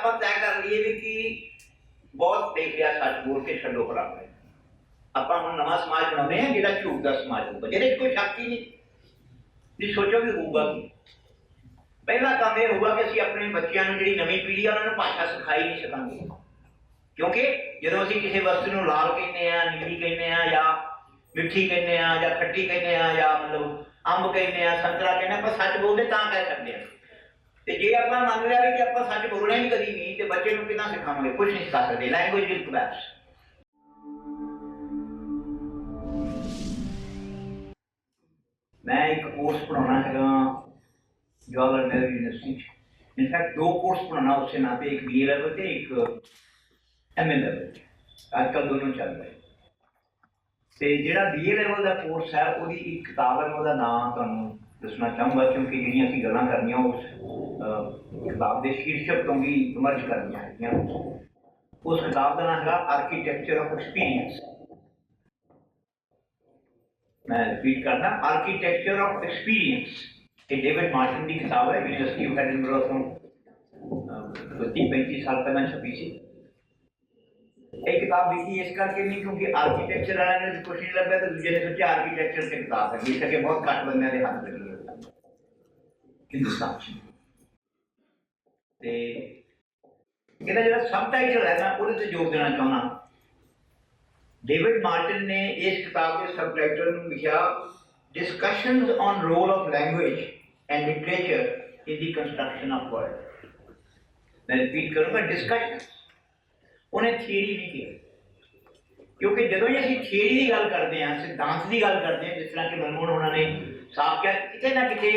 आप तय कर लीए भी कि बहुत देख लिया सच बोल के छड्डो खराब है ਆਪਾਂ ਹੁਣ ਨਵਾਂ ਸਮਾਜ ਬਣਾਉਂਦੇ ਹਾਂ ਜਿਹੜਾ ਝੂਠ ਦਾ ਸਮਾਜ ਹੋਊਗਾ ਜਿਹਦੇ 'ਚ ਕੋਈ ਸ਼ੱਕ ਹੀ ਨਹੀਂ ਵੀ ਸੋਚੋ ਵੀ ਹੋਊਗਾ ਕੀ ਪਹਿਲਾ ਕੰਮ ਇਹ ਹੋਊਗਾ ਕਿ ਅਸੀਂ ਆਪਣੇ ਬੱਚਿਆਂ ਨੂੰ ਜਿਹੜੀ ਨਵੀਂ ਪੀੜ੍ਹੀ ਆ ਉਹਨਾਂ ਨੂੰ ਭਾਸ਼ਾ ਸਿਖਾਈ ਨਹੀਂ ਸਕਾਂਗੇ ਕਿਉਂਕਿ ਜਦੋਂ ਅਸੀਂ ਕਿਸੇ ਵਸਤੂ ਨੂੰ ਲਾਲ ਕਹਿੰਦੇ ਆ ਨੀਲੀ ਕਹਿੰਦੇ ਆ ਜਾਂ ਮਿੱਠੀ ਕਹਿੰਦੇ ਆ ਜਾਂ ਖੱਟੀ ਕਹਿੰਦੇ ਆ ਜਾਂ ਮਤਲਬ ਅੰਬ ਕਹਿੰਦੇ ਆ ਸੰਤਰਾ ਕਹਿੰਦੇ ਆਪਾਂ ਸੱਚ ਬੋਲਦੇ ਤਾਂ ਕਹਿ ਸਕਦੇ ਆ ਤੇ ਜੇ ਆਪਾਂ ਮੰਨ ਲਿਆ ਵੀ ਕਿ ਆਪਾਂ ਸੱਚ ਬੋਲਣਾ ਹੀ ਕਦੀ ਨਹੀਂ ਤੇ ਬੱਚੇ ਨੂੰ ਕਿੱਦਾਂ ਸਿਖਾਵਾਂਗੇ ਕੁਝ ਨਹੀਂ ਸਿਖਾ ਸਕਦੇ ਲੈਂਗੁਏਜ ਵਿਲ ਕੋਲੈਪਸ मैं एक कोर्स पढ़ाना है जवाहरलाल नेहरू यूनिवर्सिटी इनफैक्ट दो कोर्स पढ़ाना उससे ना पे एक BA लेवल पे एक MA लेवल आजकल दोनों चल रहे तो जो BA लेवल का कोर्स है वो एक किताब है वह नाम तुहानूं दसना चाहूँगा क्योंकि जिहड़ियां असीं गल्लां करनियां उस किताब के शीर्षक तो भी मर्ज करनियां है उस किताब का नाम है आर्कीटैक्चर ऑफ एक्सपीरियंस मैं रिपीट करना आर्कीटैक्चर ऑफ एक्सपीरियंस ये डेविड मार्टिन की किताब है यूनिवर्सिटी ऑफ एडिनबरा तो 30-35 साल पहले छपी सी एक किताब लिखी इस करके नहीं क्योंकि आर्कीटैक्चर वाले ने कुछ नहीं लगा तो दूसरे ने सोचा आर्कीटैक्चर से किताब है बेशक बहुत घट बंदे के हाथ लगी हिंदुस्तान से जो सब टाइटल है मैं वो जोर देना चाहना डेविड मार्टिन ने इस किताब के सबटाइटल में लिखा discussions on roll of language and literature in the construction of word मैं रिपीट करूंगा डिस्कशन उन्हें थियरी नहीं किया क्योंकि जो ही असं थियरी की गल करते हैं सिद्धांत की गल करते हैं जिस तरह कि मनमोहन उन्होंने साफ किया कितने ना कितने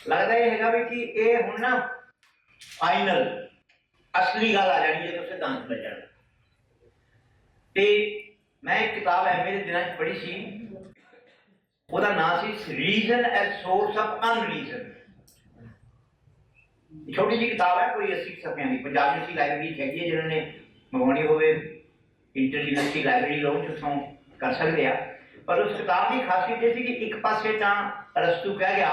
लगता यह है कि ये हुण ना फाइनल असली गल आ जानी जो सिद्धांत मिल जाना ते मैं एक किताब MA के दिनों पढ़ी सी ਉਹਦਾ नाम सी रीजन एज सोर्स ऑफ अनरीजन छोटी जी किताब है कोई 80 सफियां की पंजाब यूनिवर्सिटी लाइब्रेरी हैगी है जिन्होंने मंगवानी होवे इंटर यूनिवर्सिटी लाइब्रेरी लॉन्च उतों कर सकते हैं पर उस किताब की खासियत ये थी कि एक पासे तो अरस्तू कह गया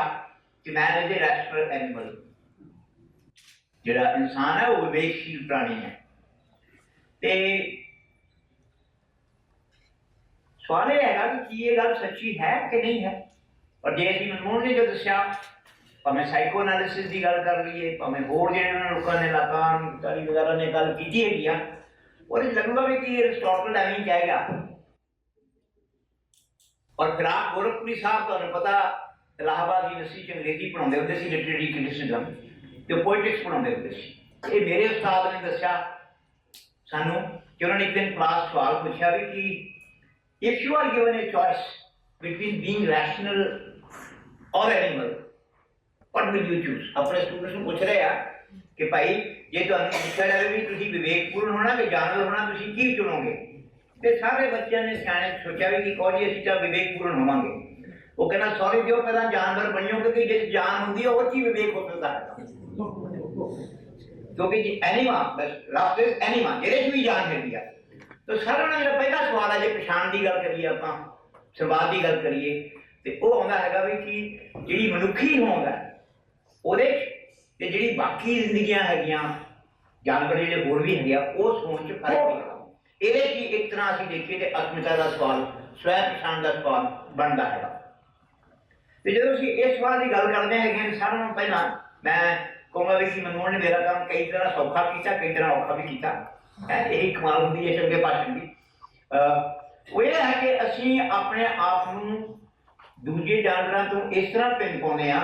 कि man is a rational animal जिहड़ा इंसान है वो विवेकशील प्राणी है ते सवाल यह है कि ये गल सच्ची है कि नहीं है और जे असीं मनमोहन ने जो दस्या भावें साइको एनालिसिस की गल कर लीए भावें होर जिहड़े लोगों ने लाकान वगैरह ने गल की हैगी आ और लगूगा भी कि अरिस्टोटल एवें ही कह गया और फिराक गोरखपुरी साहब तुहानूं पता इलाहाबाद यूनिवर्सिटी अंग्रेजी पढ़ाते होंगे सी लिटरेरी क्रिटिसिज्म ते पोइटिक्स पढ़ाते होंगे सी ये मेरे उस्ताद ने दस्या सानूं कि उन्होंने एक दिन क्लास सवाल पूछा भी कि if you are given a choice between being rational or animal what will you choose अपने स्टूडेंट्स ਨੂੰ ਪੁੱਛ ਰਹੇ ਆ ਕਿ ਭਾਈ ਜੇ ਤੁਹਾਨੂੰ ਪੁੱਛਿਆ ਜਾਵੇ ਵੀ ਤੁਸੀਂ ਵਿਵੇਕਪੂਰਨ ਹੋਣਾ ਕਿ ਜਾਨਵਰ ਹੋਣਾ ਤੁਸੀਂ ਕੀ ਚੁਣੋਗੇ ਤੇ ਸਾਰੇ ਬੱਚਿਆਂ ਨੇ ਸਿਆਣੇ ਸੋਚਿਆ ਵੀ ਕਿ ਕੋਈ ਅਸੀਂ ਤਾਂ ਵਿਵੇਕਪੂਰਨ ਹੋਵਾਂਗੇ ਉਹ ਕਹਿੰਦਾ ਸੌਰੀ ਦਿਓ ਪਹਿਲਾਂ ਜਾਨਵਰ ਬਣਿਓ ਕਿਉਂਕਿ ਜੇ ਜਾਨ ਹੁੰਦੀ ਹੈ ਉਹ ਚ ਹੀ ਵਿਵੇਕ ਹੋ ਸਕਦਾ ਹੈ ਕਿਉਂਕਿ ਜੀ enema bus last is enema ਜਿਹੜੇ ਚ ਵੀ ਜਾਨ ਹੈਗੀ ਆ तो सारे जो पहला सवाल है जो पछाण की गल करिए आप संवाद की गल करिए तो वह आता है भी कि जी मनुखी होंद है वो जी बाकी जिंदगियां है जानवर जो होर भी है वो सोच च फर्क ये एक तरह असीं देखिए तो अस्मिता का सवाल स्वै पछाण का सवाल बनता है तो जो असीं इस सवाल की गल करते हैं सारे पहला मैं कहूँगा भी कि मनमोहन ने मेरा काम कई तरह सौखा किया कई तरह औखा भी किया यही कमाल होंगी है चंगे भाषण की वो यह है कि असीं अपने आप नूं दूजे जानवरों तो इस तरह भिन्न पाउने आ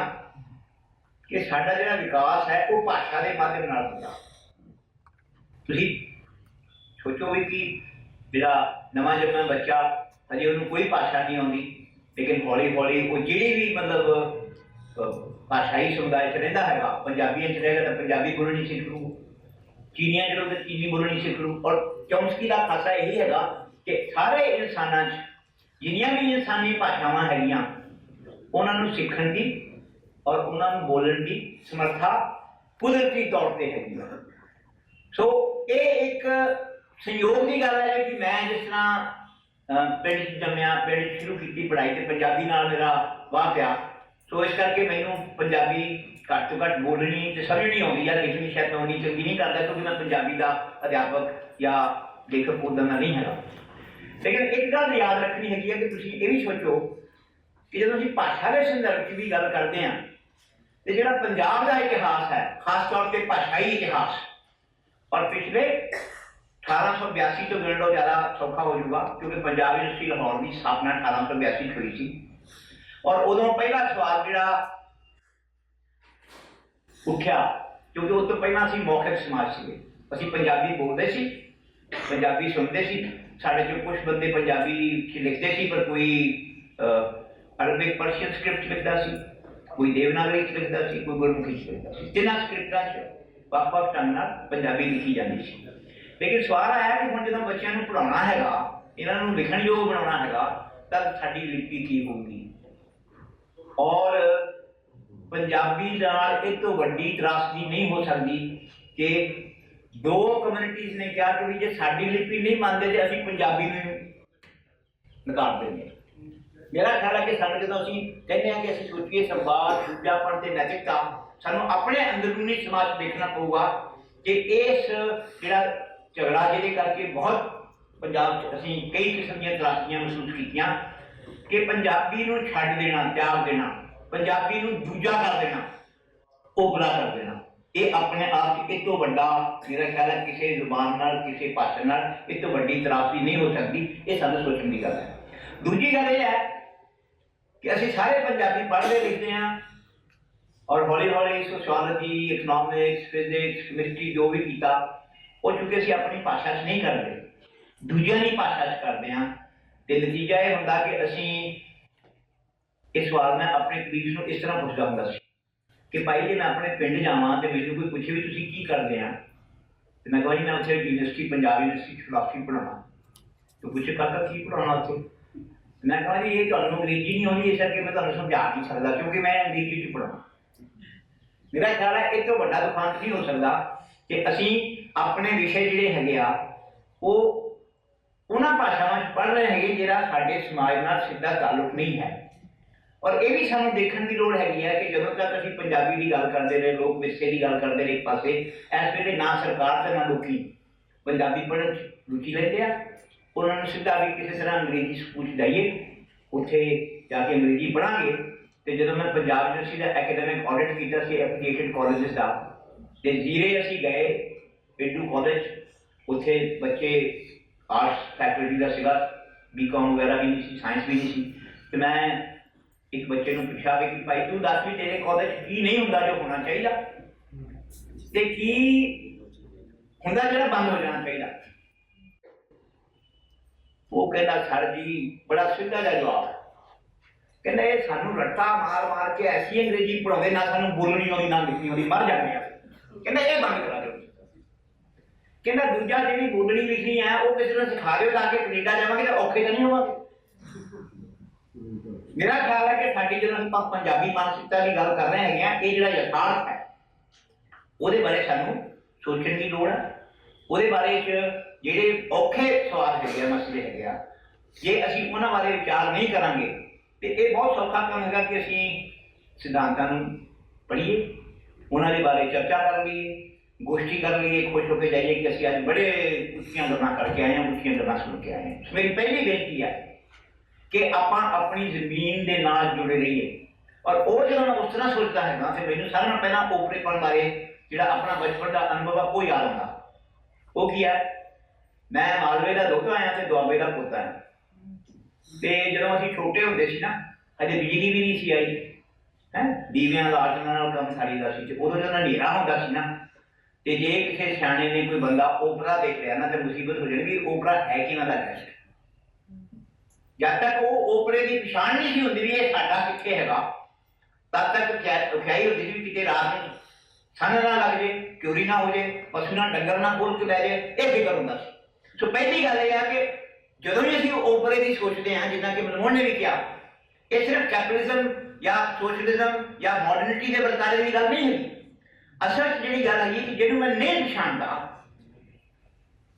कि साडा जिहड़ा विकास है वो भाषा के माध्यम नाल होंदा तुसीं सोचो भी कि जिहड़ा नवां जन्मा बच्चा अजे उन्होंने कोई भाषा नहीं आती लेकिन हौली हौली वो जिहड़ी भी मतलब भाषाई समुदाय च रहिंदा हैगा पंजाबी च रहेगा तो पंजाबी बोलनी सीख लू चीनिया जो तो चीनी बोलनी सीख लू और चौंसकी का खासा यही है कि सारे इंसानों जिन्नियां भी इंसानी भाषावां हैगियां उन्होंने सीखण की और उन्होंने बोलण की समर्था कुदरती तौर पर हैगी सो ये एक संयोग की गल है कि मैं जिस तरह पिंड जम्मिया पिंड शुरू की पढ़ाई तो पंजाबी नाल मेरा वाह पिया सो इस करके मैनू पंजाबी घट तो घट बोलनी तो समझनी आती है, लिखनी शायद मैं उन्नी चंगी नहीं करता क्योंकि मैं पंजाबी का अध्यापक या लेखक उदा का नहीं है। लेकिन एक गल याद रखनी हैगी है कि तुसीं ये भी सोचो कि जो असीं भाषा के संदर्भ की भी गल करते हैं तो जो पंजाब का इतिहास है, खास तौर पर भाषाई इतिहास, और पिछले 1882 तो गिण लो ज़्यादा सौखा हो जाऊगा क्योंकि पंजाब यूनिवर्सिटी लाहौर की स्थापना 1882 हुई थी। और उदों पहला सवाल जिहड़ा उठ्या क्योंकि उस तो पहला असीं मौखिक समाज सीगे, असीं पंजाबी बोलते सी, पंजाबी सुनते सी, साडे चों कुछ बंदे पंजाबी च लिखते सी पर कोई अरबिक पर्शियन स्क्रिप्ट लिखता सी, कोई देवनागरी च लिखता सी, कोई गुरमुखी च लिखता सी। तिन्हां स्क्रिप्टां च ਵੱਖ-ਵੱਖ ढंग नाल पंजाबी लिखी जाती सी। लेकिन सवाल आया कि हुण जदों बच्चिआं नूं पढ़ाउणा हैगा, इन्हां नूं लिखण योग बनाउणा हैगा तां साडी लिपि की होਊਗੀ। और पंजाबी नाल इस तो वड्डी त्रासदी नहीं हो सकती कि दो कम्युनिटीज़ ने कहा कि जे साडी लिपि नहीं मानते तो असीं पंजाबी नूं नकार देंगे। मेरा ख्याल है कि सानूं जदों असीं कहते हैं कि असीं सोचिए संवाद, दूजापन ते नैतिकता, सानूं अपने अंदरूनी समाज देखना पऊगा कि इस जिहड़ा झगड़ा जिहदे करके बहुत पंजाब च असीं कई किस्म दी त्रासदियां महसूस कीतियां कि पंजाबी नूं छड्ड देना, त्याग देना, पंजाबी नूं दूजा कर देना, ओपरा कर देना, ये अपने आप एक तो वड्डा मेरा ख्याल है किसी जुबान नाल, किसी भाषा नाल इस तो वड्डी त्रासदी नहीं हो सकती। ये सानूं सोचण दी गल है। दूजी गल ये है कि असीं सारे पंजाबी पढ़ते लिखते हैं और हौली हौली सोशियोलॉजी, इकनॉमिक्स, फिजिक्स, केमिस्ट्री जो भी किया वो चूंकि असीं अपनी भाषा च नहीं करते, दूजियां की भाषा च करते हैं, तो नतीजा ये होंदा कि असीं इस सवाल मैं अपने कलीग्स नूं इस तरह पुछदा हुंदा सी कि भाई जे मैं अपने पिंड जावां तो मैनूं कोई पुछे भी तुसीं की करदे आ तो मैं कहां जी मैं उत्थे यूनिवर्सिटी, पंजाब यूनिवर्सिटी फिलासफी पढ़ाउणा। तो पुछे काका की पढ़ाउणा उत्थे? मैं कहा जी ये तुहानूं अंग्रेजी नहीं आउंदी इस करके मैं तुहानूं समझा नहीं सकदा क्योंकि मैं अंग्रेजी च पढ़ाउणा। मेरा ख्याल है इस तो वड्डा दुखांत नहीं हो सकता कि असीं अपने विषय जिहड़े हैगे आ वो उन्हां भाषावां च पढ़ रहे हैगे जिहड़ा साडे समाज नाल सीधा ताल्लुक नहीं है। और ये भी सानूं देखण की लोड़ हैगी है कि जदों तक असीं पंजाबी की गल करते रहे, लोक विरसे की गल करते रहे एक पासे, इस वेले ना सरकार ते ना लोकी पंजाबी पढ़न च रुचि लेंदे आ। उन्होंने सीधा भी किसी तरह अंग्रेजी स्कूल जाइए, उत्थे जाके अंग्रेजी पढ़ांगे। तो जो मैं पंजाब यूनिवर्सिटी का एकेडमिक ऑडिट किया एफिलिएटेड कॉलेजेस का, तो जीरे असीं गए पेंडू कॉलेज, उत्थे बच्चे आर्ट्स फैकल्टी का सीगा, बीकॉम वगैरह भी नहीं सी, साइंस भी नहीं सी। तो मैं एक बच्चे को पूछा कि भाई तू दस भी तेरे कॉलेज की नहीं होंदा जो होना चाहिए ते की होंदा जिहड़ा बंद हो जाना चाहिए? वो कहता सर जी बड़ा सीधा जिहा जवाब है, कहना ये सानू रट्टा मार मार के ऐसी अंग्रेजी पढ़ाते ना सानू बोलनी आउंदी ना लिखनी आउंदी, मर जाने आ। कहना ये बंद करा दो। कहना दूजा जिहड़ी बोलनी लिखनी है वो किसी ने सिखा दो ताकि कनेडा जावांगे तो औखे तो नहीं होवांगे। मेरा ख्याल है कि साडी जो हम पंजाबी मानसिकता की गल कर रहे हैं, ये जिहड़ा यथार्थ है ਉਹਦੇ बारे सानू सोचने की लोड़ है। ਉਹਦੇ बारे ਜਿਹੜੇ ਔਖੇ सवाल है मसले है, जे असीं उन्हां बारे विचार नहीं करांगे तो ये बहुत सौखा काम हैगा कि असीं सिद्धांतां नूं पढ़ीए, उन्हां दे बारे चर्चा कर लईए, गोष्ठी कर लईए, खुश होकर जाइए कि असीं अज बड़े उच्चियां गल्लां करके आए हैं, उच्चियां गल्लां सुन के आए हैं। मेरी पहली बेनती है कि आपां अपनी जमीन दे नाल जुड़े रहिए। और वो जो मैं उस तरह सोचता है ना तो मैनूं सारिआं नालों पहलां ओपरेपन बारे जिहड़ा अपना बचपन का अनुभव है वो याद आउंदा। वो की है, मैं मालवे का दुध आया तो दुआबे का पुत आया। तो जो असीं छोटे होंदे सी ना, अजे बिजली भी नहीं सी आई है, दीवियां लालटनां नाल काम सारीदा सी। उदों जो हनेरा हुंदा सी ना, तो जे किसी सियाणे ने कोई बंदा ओपरा देख लिया ना तो मुसीबत हो जाएगी। ओपरा है किवां दा गैस्ट, जब तक वो ओपरे की पछाण नहीं सी हुंदी भी ये साडा कित्थे हैगा, तब तक औखियाई होंदी सी किते रात नूं सन ना लग जाए, चोरी ना हो जाए, पशु ना डंगर ना खोल के लै जाए, ये फिक्र होंदा सी। सो पहली गल यह है कि जो भी असीं ओपरे की सोचते हैं, जिदा कि मनमोहन ने भी कहा, ये सिर्फ कैपिटलिज्म या सोशलिज्म या मॉडर्निटी के बरतारे की गल नहीं है। असल जी गल है कि जिन्होंने मैं नहीं पछाणदा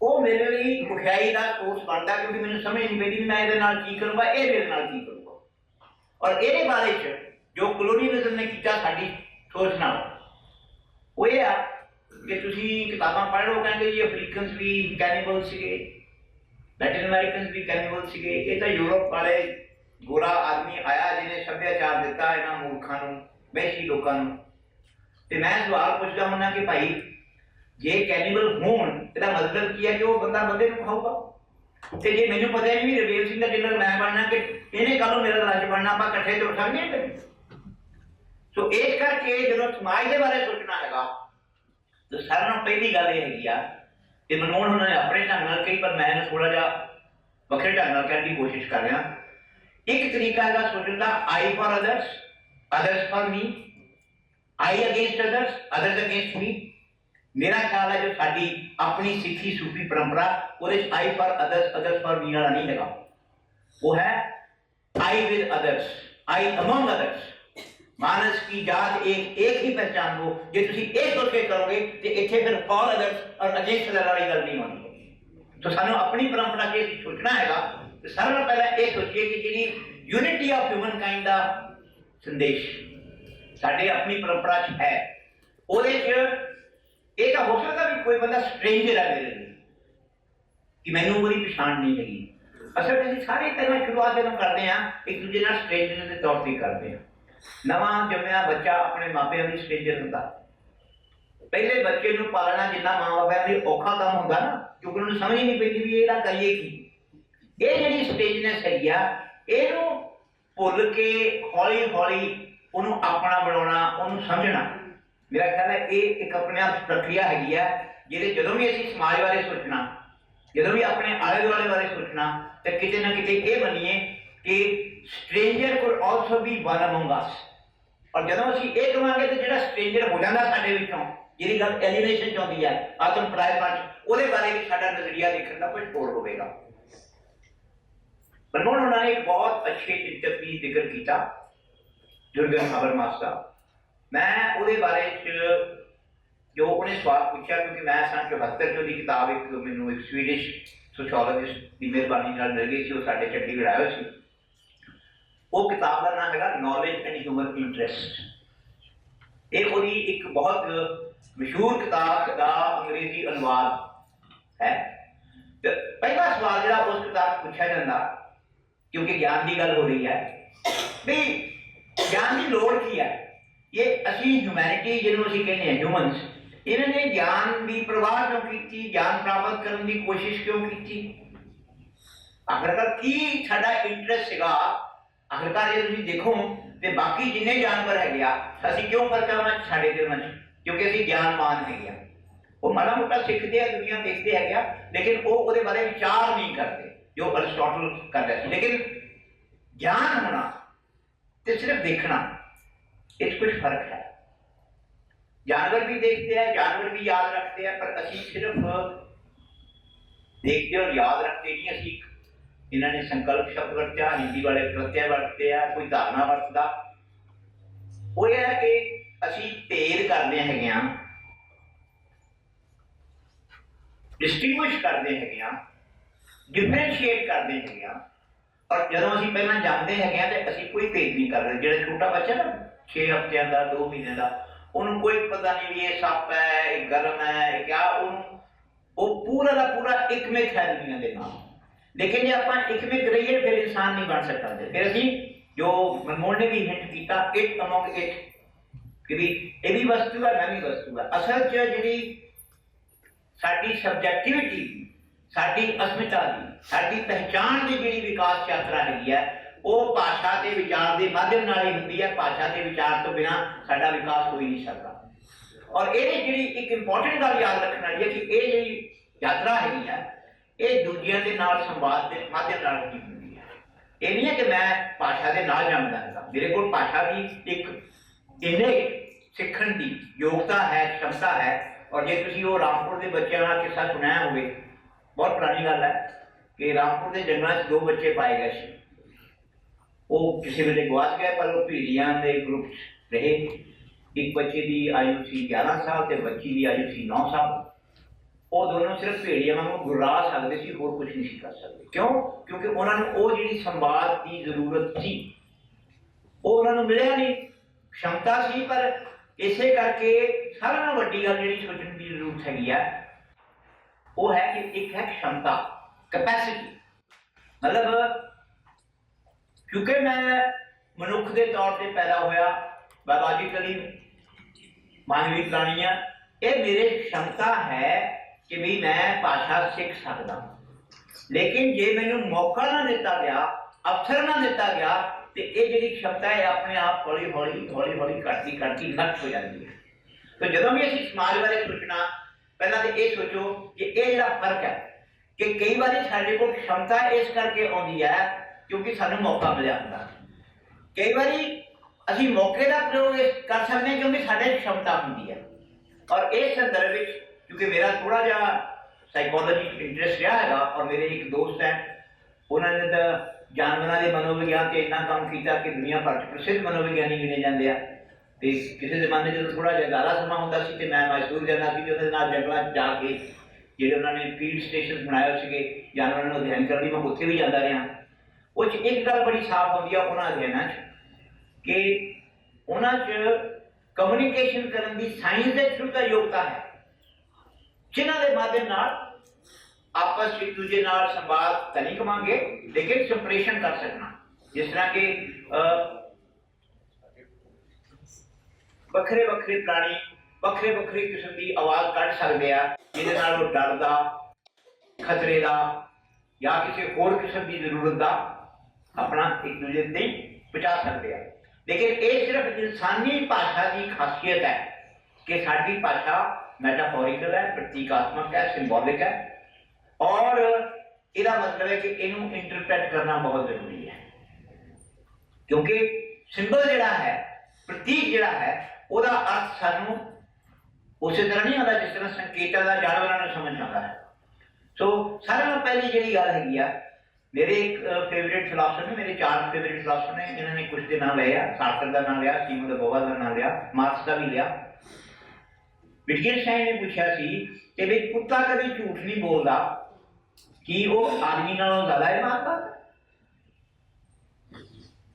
वो मेरे लिए औखियाई का सोर्स बनता, क्योंकि मैंने समझ नहीं पैदी मैं ये की करूँगा, ये मेरे नाल की करूँगा। और ये बारे जो कलोनीलिज्म ने किया साडी सोच नाल, वो ये आ कि तुसीं किताबां पढ़ लो, कहेंगे जी अफ्रीकनस भी कैनिबल सीगे, लैटिन अमेरिकन भी कैनिबल सीगे। ये तो यूरोप वाले गोरा आदमी आया जिन्हें सभ्याचार दिता इन्हां मूर्खां नूं, वैशी लोकां नूं। ते मैं सवाल पुछदा हुन्ना कि भाई जे कैनिबल होण इहदा मतलब की है कि वो बंदा बंदे नूं खाऊगा? ते जे मैनूं पता नहीं भी रवेल सिंह दा डिनर मैं बनना कि इहने कल नूं मेरा लंच बनना, आपां इकट्ठे तुर सकदे हां कदी? सो इस करके जदों समाज दे बारे सोचना हैगा तो सारे नालों पहली गल ये हैगी आ कि मनमोहन उन्होंने अपने ढंग नाल कही, पर मैं थोड़ा जिहा वखरे ढंग नाल कहण दी कोशिश कर रहा। एक तरीका हैगा सोचण दा, I for others, others for me, I against others, others against me. मेरा ख्याल है जो साडी अपनी सिखी सूफी परंपरा ਉਹਦੇ I for others, others for me वाला नहीं हैगा, वो है I with others, I among others. मानस की जात एक ही पहचान हो, जे तुसी एक सोच करोगे तो इत्थे फिर फॉर अदर्स और अगेंस्ट अदर वाली गल नहीं होनी। तो सानू अपनी परंपरा के सोचना हैगा तो सारे नाल पहला ये सोचिए कि जिहड़ी यूनिटी ऑफ ह्यूमन काइंड दा संदेश साडे अपनी परंपरा च है, ਉਹਦੇ च ਇਹ ਤਾਂ ਹੋ ਸਕਦਾ ਵੀ ਕੋਈ ਬੰਦਾ ਸਟ੍ਰੇਂਜਰ ਹੈ ਮੇਰੇ ਲਈ ਕਿ ਮੈਨੂੰ ਉਹਦੀ ਪਛਾਣ ਨਹੀਂ ਹੈਗੀ। ਅਸਲ ਵਿੱਚ ਅਸੀਂ ਸਾਰੇ ਪਹਿਲਾਂ ਸ਼ੁਰੂਆਤ ਜਦੋਂ ਕਰਦੇ ਹਾਂ ਇੱਕ ਦੂਜੇ ਨਾਲ ਸਟ੍ਰੇਂਜਰ ਦੇ ਤੌਰ ਤੇ ਕਰਦੇ ਹਾਂ। ਨਵਾਂ ਜੰਮਿਆ ਬੱਚਾ ਆਪਣੇ ਮਾਪਿਆਂ ਦੀ ਸਟ੍ਰੇਂਜਰ ਹੁੰਦਾ। ਪਹਿਲੇ ਬੱਚੇ ਨੂੰ ਪਾਲਣਾ ਜਿੰਨਾ ਮਾਂ ਬਾਪਿਆਂ ਲਈ ਔਖਾ ਕੰਮ ਹੁੰਦਾ ਨਾ, ਕਿਉਂਕਿ ਉਹਨੂੰ ਸਮਝ ਨਹੀਂ ਪੈਂਦੀ ਵੀ ਇਹਦਾ ਕਰੀਏ ਕੀ। ਇਹ ਜਿਹੜੀ ਸਟੇਜਨੈਸ ਹੈਗੀ ਆ ਇਹਨੂੰ ਭੁੱਲ ਕੇ ਹੌਲੀ ਹੌਲੀ ਉਹਨੂੰ ਆਪਣਾ ਬਣਾਉਣਾ, ਉਹਨੂੰ ਸਮਝਣਾ, मेरा ख्याल है ये एक अपने आप प्रक्रिया हैगी है जिहदे जदों भी असीं समाज बारे सोचना, जदों भी अपने आले दुआले बारे सोचना तो किते ना किते ये मनीए कि stranger could also be one among us. और जदों असीं ये कहांगे तो जिहड़ा स्ट्रेंजर हो जांदा साडे विचों, जिहदी गल एलिनेशन च आउंदी है आत्म परायपन च, ਉਹਦੇ बारे भी साडा नजरिया देखण दा कुछ होर होवेगा। मनमोहन उन्होंने एक बहुत अच्छे चिंतक की जिक्र किया, जुर्गन हबरमास का। मैं ਉਹਦੇ ਬਾਰੇ ਚ ਜੋ ਉਹਨੇ ਸਵਾਲ ਪੁੱਛਿਆ, ਕਿਉਂਕਿ ਮੈਂ सन 74 ਚ ਉਹਦੀ ਕਿਤਾਬ ਇੱਕ ਮੈਨੂੰ ਇੱਕ ਸਵੀਡਿਸ਼ ਸੋਸ਼ੀਓਲੋਜਿਸਟ ਦੀ ਮਿਹਰਬਾਨੀ ਨਾਲ ਮਿਲ ਗਈ ਸੀ, ਉਹ ਸਾਡੇ ਚੰਡੀਗੜ੍ਹ ਆਇਆ ਹੋਇਆ ਸੀ। ਉਹ ਕਿਤਾਬ ਦਾ ਨਾਮ ਹੈਗਾ ਨੌਲੇਜ ਐਂਡ ਹਿਊਮਨ ਇੰਟਰਸਟ। ਇਹ ਉਹਦੀ ਇੱਕ ਬਹੁਤ ਮਸ਼ਹੂਰ ਕਿਤਾਬ ਦਾ ਅੰਗਰੇਜ਼ੀ ਅਨੁਵਾਦ ਹੈ। ਤੇ ਪਹਿਲਾ ਸਵਾਲ ਜਿਹੜਾ ਉਸ ਕਿਤਾਬ 'ਚ ਪੁੱਛਿਆ ਜਾਂਦਾ, ਕਿਉਂਕਿ ਗਿਆਨ ਦੀ ਗੱਲ ਹੋ ਰਹੀ ਹੈ ਵੀ ਗਿਆਨ ਦੀ ਲੋੜ ਕੀ ਹੈ। ये असी ह्यूमैनिटी जिन्हों असी कहने हैं ह्यूमनस, इन्होंने ज्ञान की प्रवाह क्यों की, ज्ञान प्राप्त करने की कोशिश क्यों की, आखिरकार की साडा इंटरेस्ट सीगा। आखिरकार जे तुसीं देखो ते बाकी जिन्ने जानवर हैगे आ असी क्यों फर्क है साडे ते उन्हां च, क्योंकि असी ज्ञानवान हैगे आ। वो माड़ा मोटा सिखते हैं, दुनिया देखते हैं, लेकिन वो ਉਹਦੇ बारे विचार नहीं करते जो अरिस्टोटल करता है। लेकिन ज्ञान होना ते सिर्फ देखना, इस कुछ फर्क है। जानवर भी देखते हैं, जानवर भी याद रखते हैं, पर असी सिर्फ देखते और याद रखते नहीं। असी इन्होंने संकल्प शब्द वरत्या, हिंदी वाले प्रत्यय वरतते हैं, कोई धारणा वरतदा। वो ये है कि असी भेद करते हैं, डिस्टिंग्विश करते हैं, डिफरेंशिएट करते हैं। और जदों असी पहला जानते हैं तो असी कोई भेद नहीं कर रहे। जो छोटा बच्चा ना 6 हफ्तिਆਂ ਦਾ 2 ਮਹੀਨੇ ਦਾ, ਉਹਨੂੰ ਕੋਈ ਪਤਾ ਨਹੀਂ ਵੀ ਇਹ ਸੱਪ ਹੈ, ਇਹ ਗਰਮ ਹੈ, ਇਹ ਕਿਆ, ਉਹ ਪੂਰਾ ਦਾ ਪੂਰਾ ਇੱਕਮਿਕ ਹੈ ਦੁਨੀਆ ਦੇ ਨਾਲ। ਲੇਕਿਨ ਜੇ ਆਪਾਂ ਇੱਕਮਿਕ ਰਹੀਏ ਫਿਰ ਇਨਸਾਨ ਨਹੀਂ ਬਣ ਸਕਦੇ। ਫਿਰ ਅਸੀਂ ਜੋ ਮਨਮੋਹਨ ਨੇ ਵੀ ਹਿੰਟ ਕੀਤਾ, ਇਟ ਅਮੰਗ ਇਟ, ਕਿ ਵੀ ਇਹ ਵੀ ਵਸਤੂ ਹੈ, ਮੈਂ ਵੀ ਵਸਤੂ ਹੈ। ਅਸਲ 'ਚ ਜਿਹੜੀ ਸਾਡੀ ਸਬਜੈਕਟਿਵਿਟੀ, ਸਾਡੀ ਅਸਮਿਤਾ ਦੀ, ਸਾਡੀ ਪਹਿਚਾਣ ਦੀ ਜਿਹੜੀ ਵਿਕਾਸ ਯਾਤਰਾ ਹੈਗੀ ਹੈ ਉਹ ਭਾਸ਼ਾ ਤੇ ਵਿਚਾਰ ਦੇ ਮਾਧਿਅਮ ਨਾਲ ਹੀ ਹੁੰਦੀ ਹੈ। ਭਾਸ਼ਾ ਤੇ ਵਿਚਾਰ ਤੋਂ ਬਿਨਾਂ ਸਾਡਾ ਵਿਕਾਸ ਹੋ ਹੀ ਨਹੀਂ ਸਕਦਾ। ਔਰ ਇਹਦੀ ਜਿਹੜੀ ਇੱਕ ਇੰਪੋਰਟੈਂਟ ਗੱਲ ਯਾਦ ਰੱਖਣ ਵਾਲੀ ਹੈ ਕਿ ਇਹ ਜਿਹੜੀ ਯਾਤਰਾ ਹੈਗੀ ਹੈ ਇਹ ਦੂਜਿਆਂ ਦੇ ਨਾਲ ਸੰਵਾਦ ਦੇ ਮਾਧਿਅਮ ਨਾਲ ਹੀ ਹੁੰਦੀ ਹੈ। ਇਹ ਨਹੀਂ ਹੈ ਕਿ ਮੈਂ ਭਾਸ਼ਾ ਦੇ ਨਾਲ ਜੰਮਦਾ ਹੈਗਾ। ਮੇਰੇ ਕੋਲ ਭਾਸ਼ਾ ਦੀ ਇੱਕ ਇਨੇਟ ਸਿੱਖਣ ਦੀ ਯੋਗਤਾ ਹੈ, क्षमता है। और जे तुसीं ਉਹ ਰਾਮਪੁਰ ਦੇ ਬੱਚਿਆਂ ਦਾ ਕਿੱਸਾ ਸੁਣਿਆ ਹੋਵੇ, ਬਹੁਤ ਪੁਰਾਣੀ ਗੱਲ ਹੈ ਕਿ ਰਾਮਪੁਰ ਦੇ ਜੰਗਲਾਂ 'ਚ 2 ਬੱਚੇ ਪਾਏ ਗਏ ਸੀ। वो किसी वे गवाच गए, पर वो भेड़िया के ग्रुप रहे। एक बच्चे की आयु सी 11 साल तो बच्ची की आयु सी 9 साल। वो दोनों सिर्फ भेड़िया वांगू गुर्रा सकते सी, होर कुछ नहीं कर सकते। क्यों? क्योंकि उन्होंने वो जिहड़ी संवाद की जरूरत सी वो उन्होंने मिलिया नहीं। क्षमता सी, पर इसे करके सारे नाल वड्डी गल जिहड़ी सोचण दी जरूरत हैगी आ वो है कि एक है क्षमता, कैपेसिटी। मतलब क्योंकि मैं मनुख के तौर पर पैदा होया, बायोलॉजिकली मानवी प्राणी आ, ये मेरी क्षमता है कि भी मैं भाषा सीख सकदा। लेकिन जे मैनू मौका ना दिता गया, अवसर ना दिता गया, तो ये जी क्षमता है अपने आप हौली हौली घटती घटती नष्ट हो जाती है। तो जो भी असीं समाज बारे सोचना, पहला तो ये सोचो कि ये जिहड़ा फर्क है कि कई बार साडे कोल क्षमता इस करके आउंदी है क्योंकि सानू मौका मिलिया हुंदा। कई बार असीं मौके का प्रयोग कर सकते हैं क्योंकि साडे क्षमता हुंदी है। और इस संदर्भ में क्योंकि मेरा थोड़ा जिहा साइकोलॉजी इंटरेस्ट रहा है और मेरे एक दोस्त है, उन्होंने तो जानवरों के मनोविज्ञान से इन्ना काम किया कि दुनिया भर प्रसिद्ध मनोविज्ञानी गिने जाते हैं। तो किसी जमाने जो थोड़ा जिहा ज़्यादा समा होंदा सी तो मैं मैसूर जाता सी, उहदे नाल जंगलां जाके जिहड़े उन्होंने फील्ड स्टेशन बनाए सीगे जानवरों को अध्ययन करने, मैं उत्थे भी जाता रहा। उस एक गल बड़ी साफ आउंदी आ उन्हां अध्ययनां कि उन्हां च कम्युनिकेशन करने की साइंस के थ्रू का योग्यता है, जिन्हां दे माध्यम नाल आपस एक दूजे नाल संवाद तो नहीं कमांगे लेकिन संप्रेषण कर सकना। जिस तरह के वखरे वखरे प्राणी वखरे वखरे किस्म की आवाज़ कढ़ सकते हैं जिहदे नाल वो डर दा, खतरे का या किसी होर किस्म की जरूरत का अपना एक दूजे ते पहुँचा सकते हैं। लेकिन ये सिर्फ इंसानी भाषा की खासियत है कि साडी भाषा मैटाफोरिकल है, प्रतीकात्मक है, सिंबॉलिक है, और इसका मतलब है कि इनू इंटरप्रेट करना बहुत जरूरी है क्योंकि सिंबल जिहड़ा है, प्रतीक जिहड़ा है, उसका अर्थ सानू उस तरह नहीं आता जिस तरह संकेतों का जानवरों को समझ आता है। सो सारे नाल पहली जिहड़ी गल हैगी आ, मेरे एक फेवरेट फिलासफर ने, मेरे 4 फेवरेट फिलासफर ने, इन्होंने कुछ के नाम लिया, सार्थक का नाम लिया, सीमोन द बोवा का नाम लिया, मार्क्स का भी लिया। विटगेनस्टाइन ने पूछा कि भी कुत्ता कभी झूठ नहीं बोलता कि वो आदमी नालों ज्यादा ईमानदार है,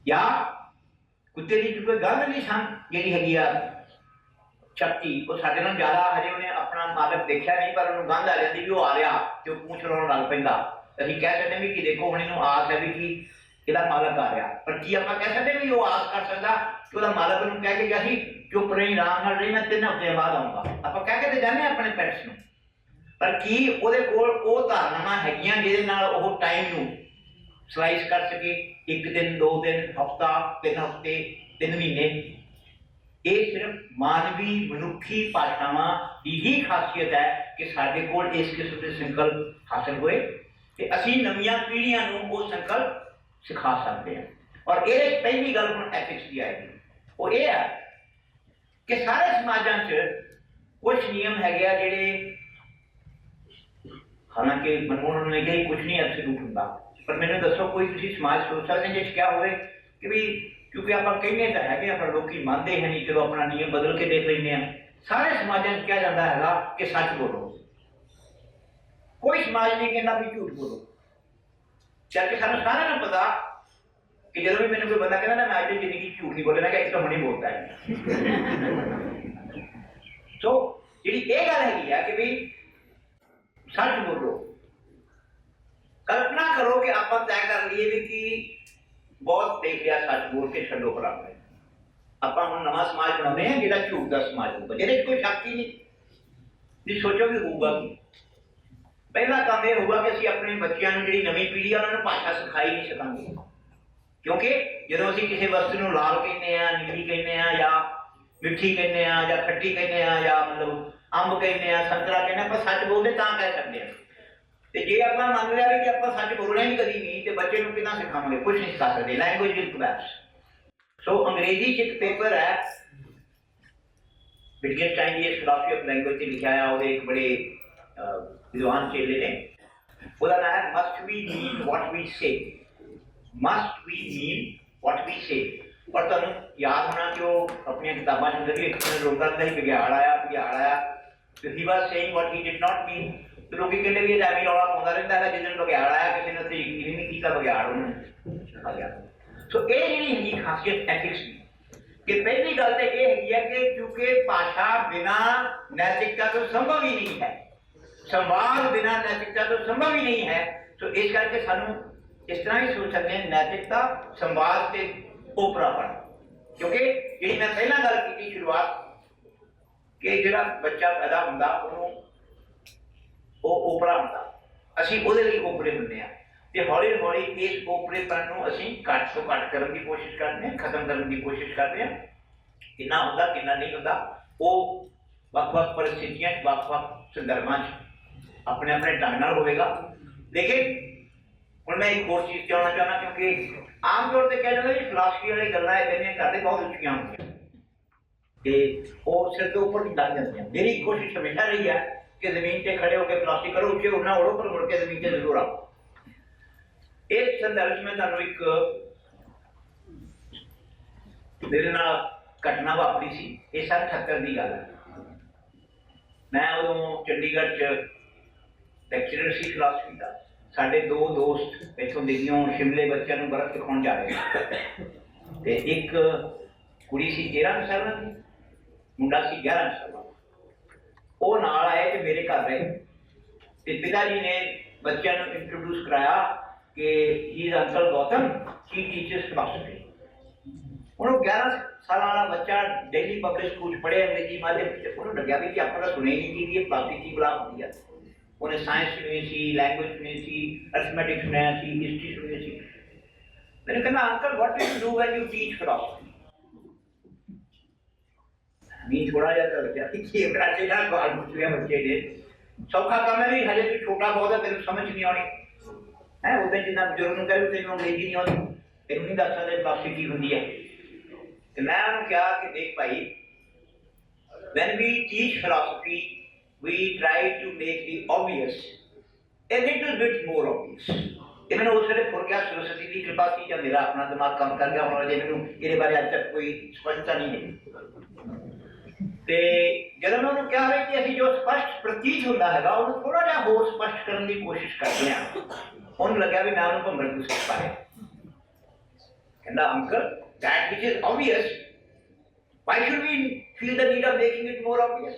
या कुत्ते की कोई गंध नहीं जी हैगी आ शक्ति वो साडे नाल ज्यादा, हजे उन्हें अपना मालक देखा नहीं पर उन्होंने गंध आ जाती भी वो आ रहा तो पूछ लाउण लग पैंदा। असीं कह सकते हैं कि देखो हुण इहनूं आस है भी कि इहदा मालक आ रहा, पर की आपां कह सकते भी वो आस कर सकदा कि उहदा मालक उहनूं कह के गया सी चुप रही, आराम नाल रही, मैं 3 हफ्ते बाद आऊंगा। आपां कह के ते जाने अपने पेट्स नूं, पर की उहदे कोल वो धारणावां हैगियां जिहदे नाल ओह टाइम नूं स्लाइस कर सके, 1 दिन 2 दिन, हफ्ता, 3 हफ्ते, 3 महीने। ये सिर्फ मानवी मनुखी भाषावां की ही खासियत है कि साडे कोल इस किस्म के संकल्प हासिल होए ते असीं नवीं पीढ़ियां नूं वो संकल्प सिखा सकते हैं। और ये पहली गल हुण एथिक्स की आएगी, वो ये है कि सारे समाजां च कुछ नियम हैगे आ जिहड़े, हालांकि मनमोहन ने कही कुछ नहीं एब्सोल्यूट हुंदा, पर मैंने दसो कोई तुसीं समाज सोच सकते हैं जिस क्या होवे कि भी क्योंकि आप कहने तो है पर लोग मानते हैं नहीं, चलो अपना नियम बदल के देख लेंगे। सारे समाजों क्या जाता है कि सच बोलो, कोई समाज नहीं कहता भी झूठ बोलो, जबकि सानू सारा ना पता कि जो भी मैंने कोई बंदा कहना ना मैं आज जिंदगी झूठ नहीं बोले ना कि एक तो नहीं बोलता है। तो जी ये गल है कि भाई सच बोलो, कल्पना करो कि आप तय कर लिए भी कि बहुत देख लिया सच बोल के छड्डो खराब है, आप नवा समाज बनाते हैं जिहड़ा झूठ का समाज होगा जिहदे कोई शक ही नहीं। जी सोचो भी होगा पहला काम यह होगा कि असीं अपने बच्चों को जी नवी पीढ़ी है उन्होंने भाषा सिखाई नहीं सकांगे, क्योंकि जो असीं किसी वस्तु को लाल कहने, नीली कहने, या मिठी कहने, या खट्टी कहने, या मतलब अंब कहने, संतरा कहने, आप सच बोलते तो कह सकते हैं। तो जे आप मान लिया कि आप सच बोलना ही कभी नहीं तो बच्चे को कितना सिखावे, कुछ नहीं सिखा सकते। Language will collapse. सो अंग्रेजी एक पेपर है विटगेनस्टाइन की फिलॉसफी ऑफ लैंग्वेज से लिखा है, और एक बड़े विद्वान चेले ने, उसका नाम है must we mean what we say, must we mean what we say. और तुहानू याद होना कि वो अपनी किताबां में होंदा कि एक ने रोका था बिगाड़ आया तो he was saying what he did not mean. तो लोग कहते भी एवं रौला पाता रहता है, जिस दिन बघियाड़ आया किसी ने उत्ते यकीन नहीं किया, बघियाड़ उन्होंने आ गया। सो ये जी खासियत एथिक्स की कि पहली गल तो यह है कि क्योंकि भाषा बिना नैतिकता तो संभव ही नहीं है, संवाद बिना नैतिकता तो संभव ही नहीं है। तो इस करके सानू इस तरह ही सोच सकते हैं नैतिकता, संवाद से ओपरापन। क्योंकि जी मैं पहला गल की शुरुआत कि जो बच्चा पैदा होंदा वो ओपरा होंदा, असीं उहदे लई ओपरे हुंदे आ ते हौली हौली इस ओपरेपन नूं असीं घट तो घट करन दी कोशिश करते हैं, खत्म करन दी कोशिश करते हैं। कितना होंदा कितना नहीं होंदा वो वख-वख परिस्थितियां वख-वख संदर्भां अपने अपने ढंग नाल होवेगा। लेकिन हुण मैं एक होर चीज़ कहना चाहना, क्योंकि आम तौर पर कह जाता जी फिलासफी वाली गल्लां इहदियां करदे बहुत उच्चियां होंदियां ते वो सिर के ऊपर लग जाती। मेरी कोशिश हमेशा रही है कि जमीन से खड़े होकर फिलासफी करो, उच्चे उड़ना उड़ो पर मुड़ के जमीन से जरूर आओ। इस संदर्भ में तुहानूं एक मेरे नाल घटना वापरी सी, ये 78 की गल है। मैं उदों चंडीगढ़ च लैक्चरर सी फिलासफी का। साडे दो दोस्त इत्थों दिल्लियों शिमले बच्चों को बर्फ दिखाउण जा रहे थे। एक कुड़ी सी 13 साल की, मुंडा सी 11 साल का। वो नाल आए कि मेरे घर रहे ते पिताजी ने बच्चों को इंट्रोड्यूस कराया कि he is uncle Gautam, he teachers philosophy. उन्होंने 11 साल वाला बच्चा दिल्ली पब्लिक स्कूल पढ़े अंग्रेजी माध्यम, उन्होंने लग्या भी कि अपना सुने ही नहीं कि ये फिलासफी की बुला होती है। उन्हें साइंस सुनी सी, लैंग्वेज सुनी सी, अर्थमैटिक सुनाया सी, हिस्ट्री सुनी सी। मैंने कहा uncle what do you do when you teach philosophy? नहीं थोड़ा जहा लग्या कि बच्चे का सवाल पूछ लिया बच्चे ने। सौखा काम है भी, हजे भी छोटा बहुत है, तेन समझ नहीं आनी है। उदे जिन्ना बजुर्ग नूं कहे तेन अंग्रेजी नहीं आती, तेन नहीं दस सकते फिलासफी की होंगी है। तो मैं उन्होंने कहा कि देख भाई, when we teach philosophy we try to make the obvious a little bit more obvious। ये मैंने उस वेले फुर गया, सरस्वती की कृपा थी या मेरा अपना दिमाग काम कर गया होना, जो मैंने ये बारे अज तक कोई स्पष्टता नहीं है। ते जब मैं उन्होंने कहा कि असीं जो स्पष्ट प्रतीत होता है उन्होंने थोड़ा जिहा होर स्पष्ट करने की कोशिश करते हैं। उन्होंने लग्या भी मैं उन्होंने भंगड़ कुछ कर पाया। कहता uncle that which is obvious, why should we feel the need of making it more obvious?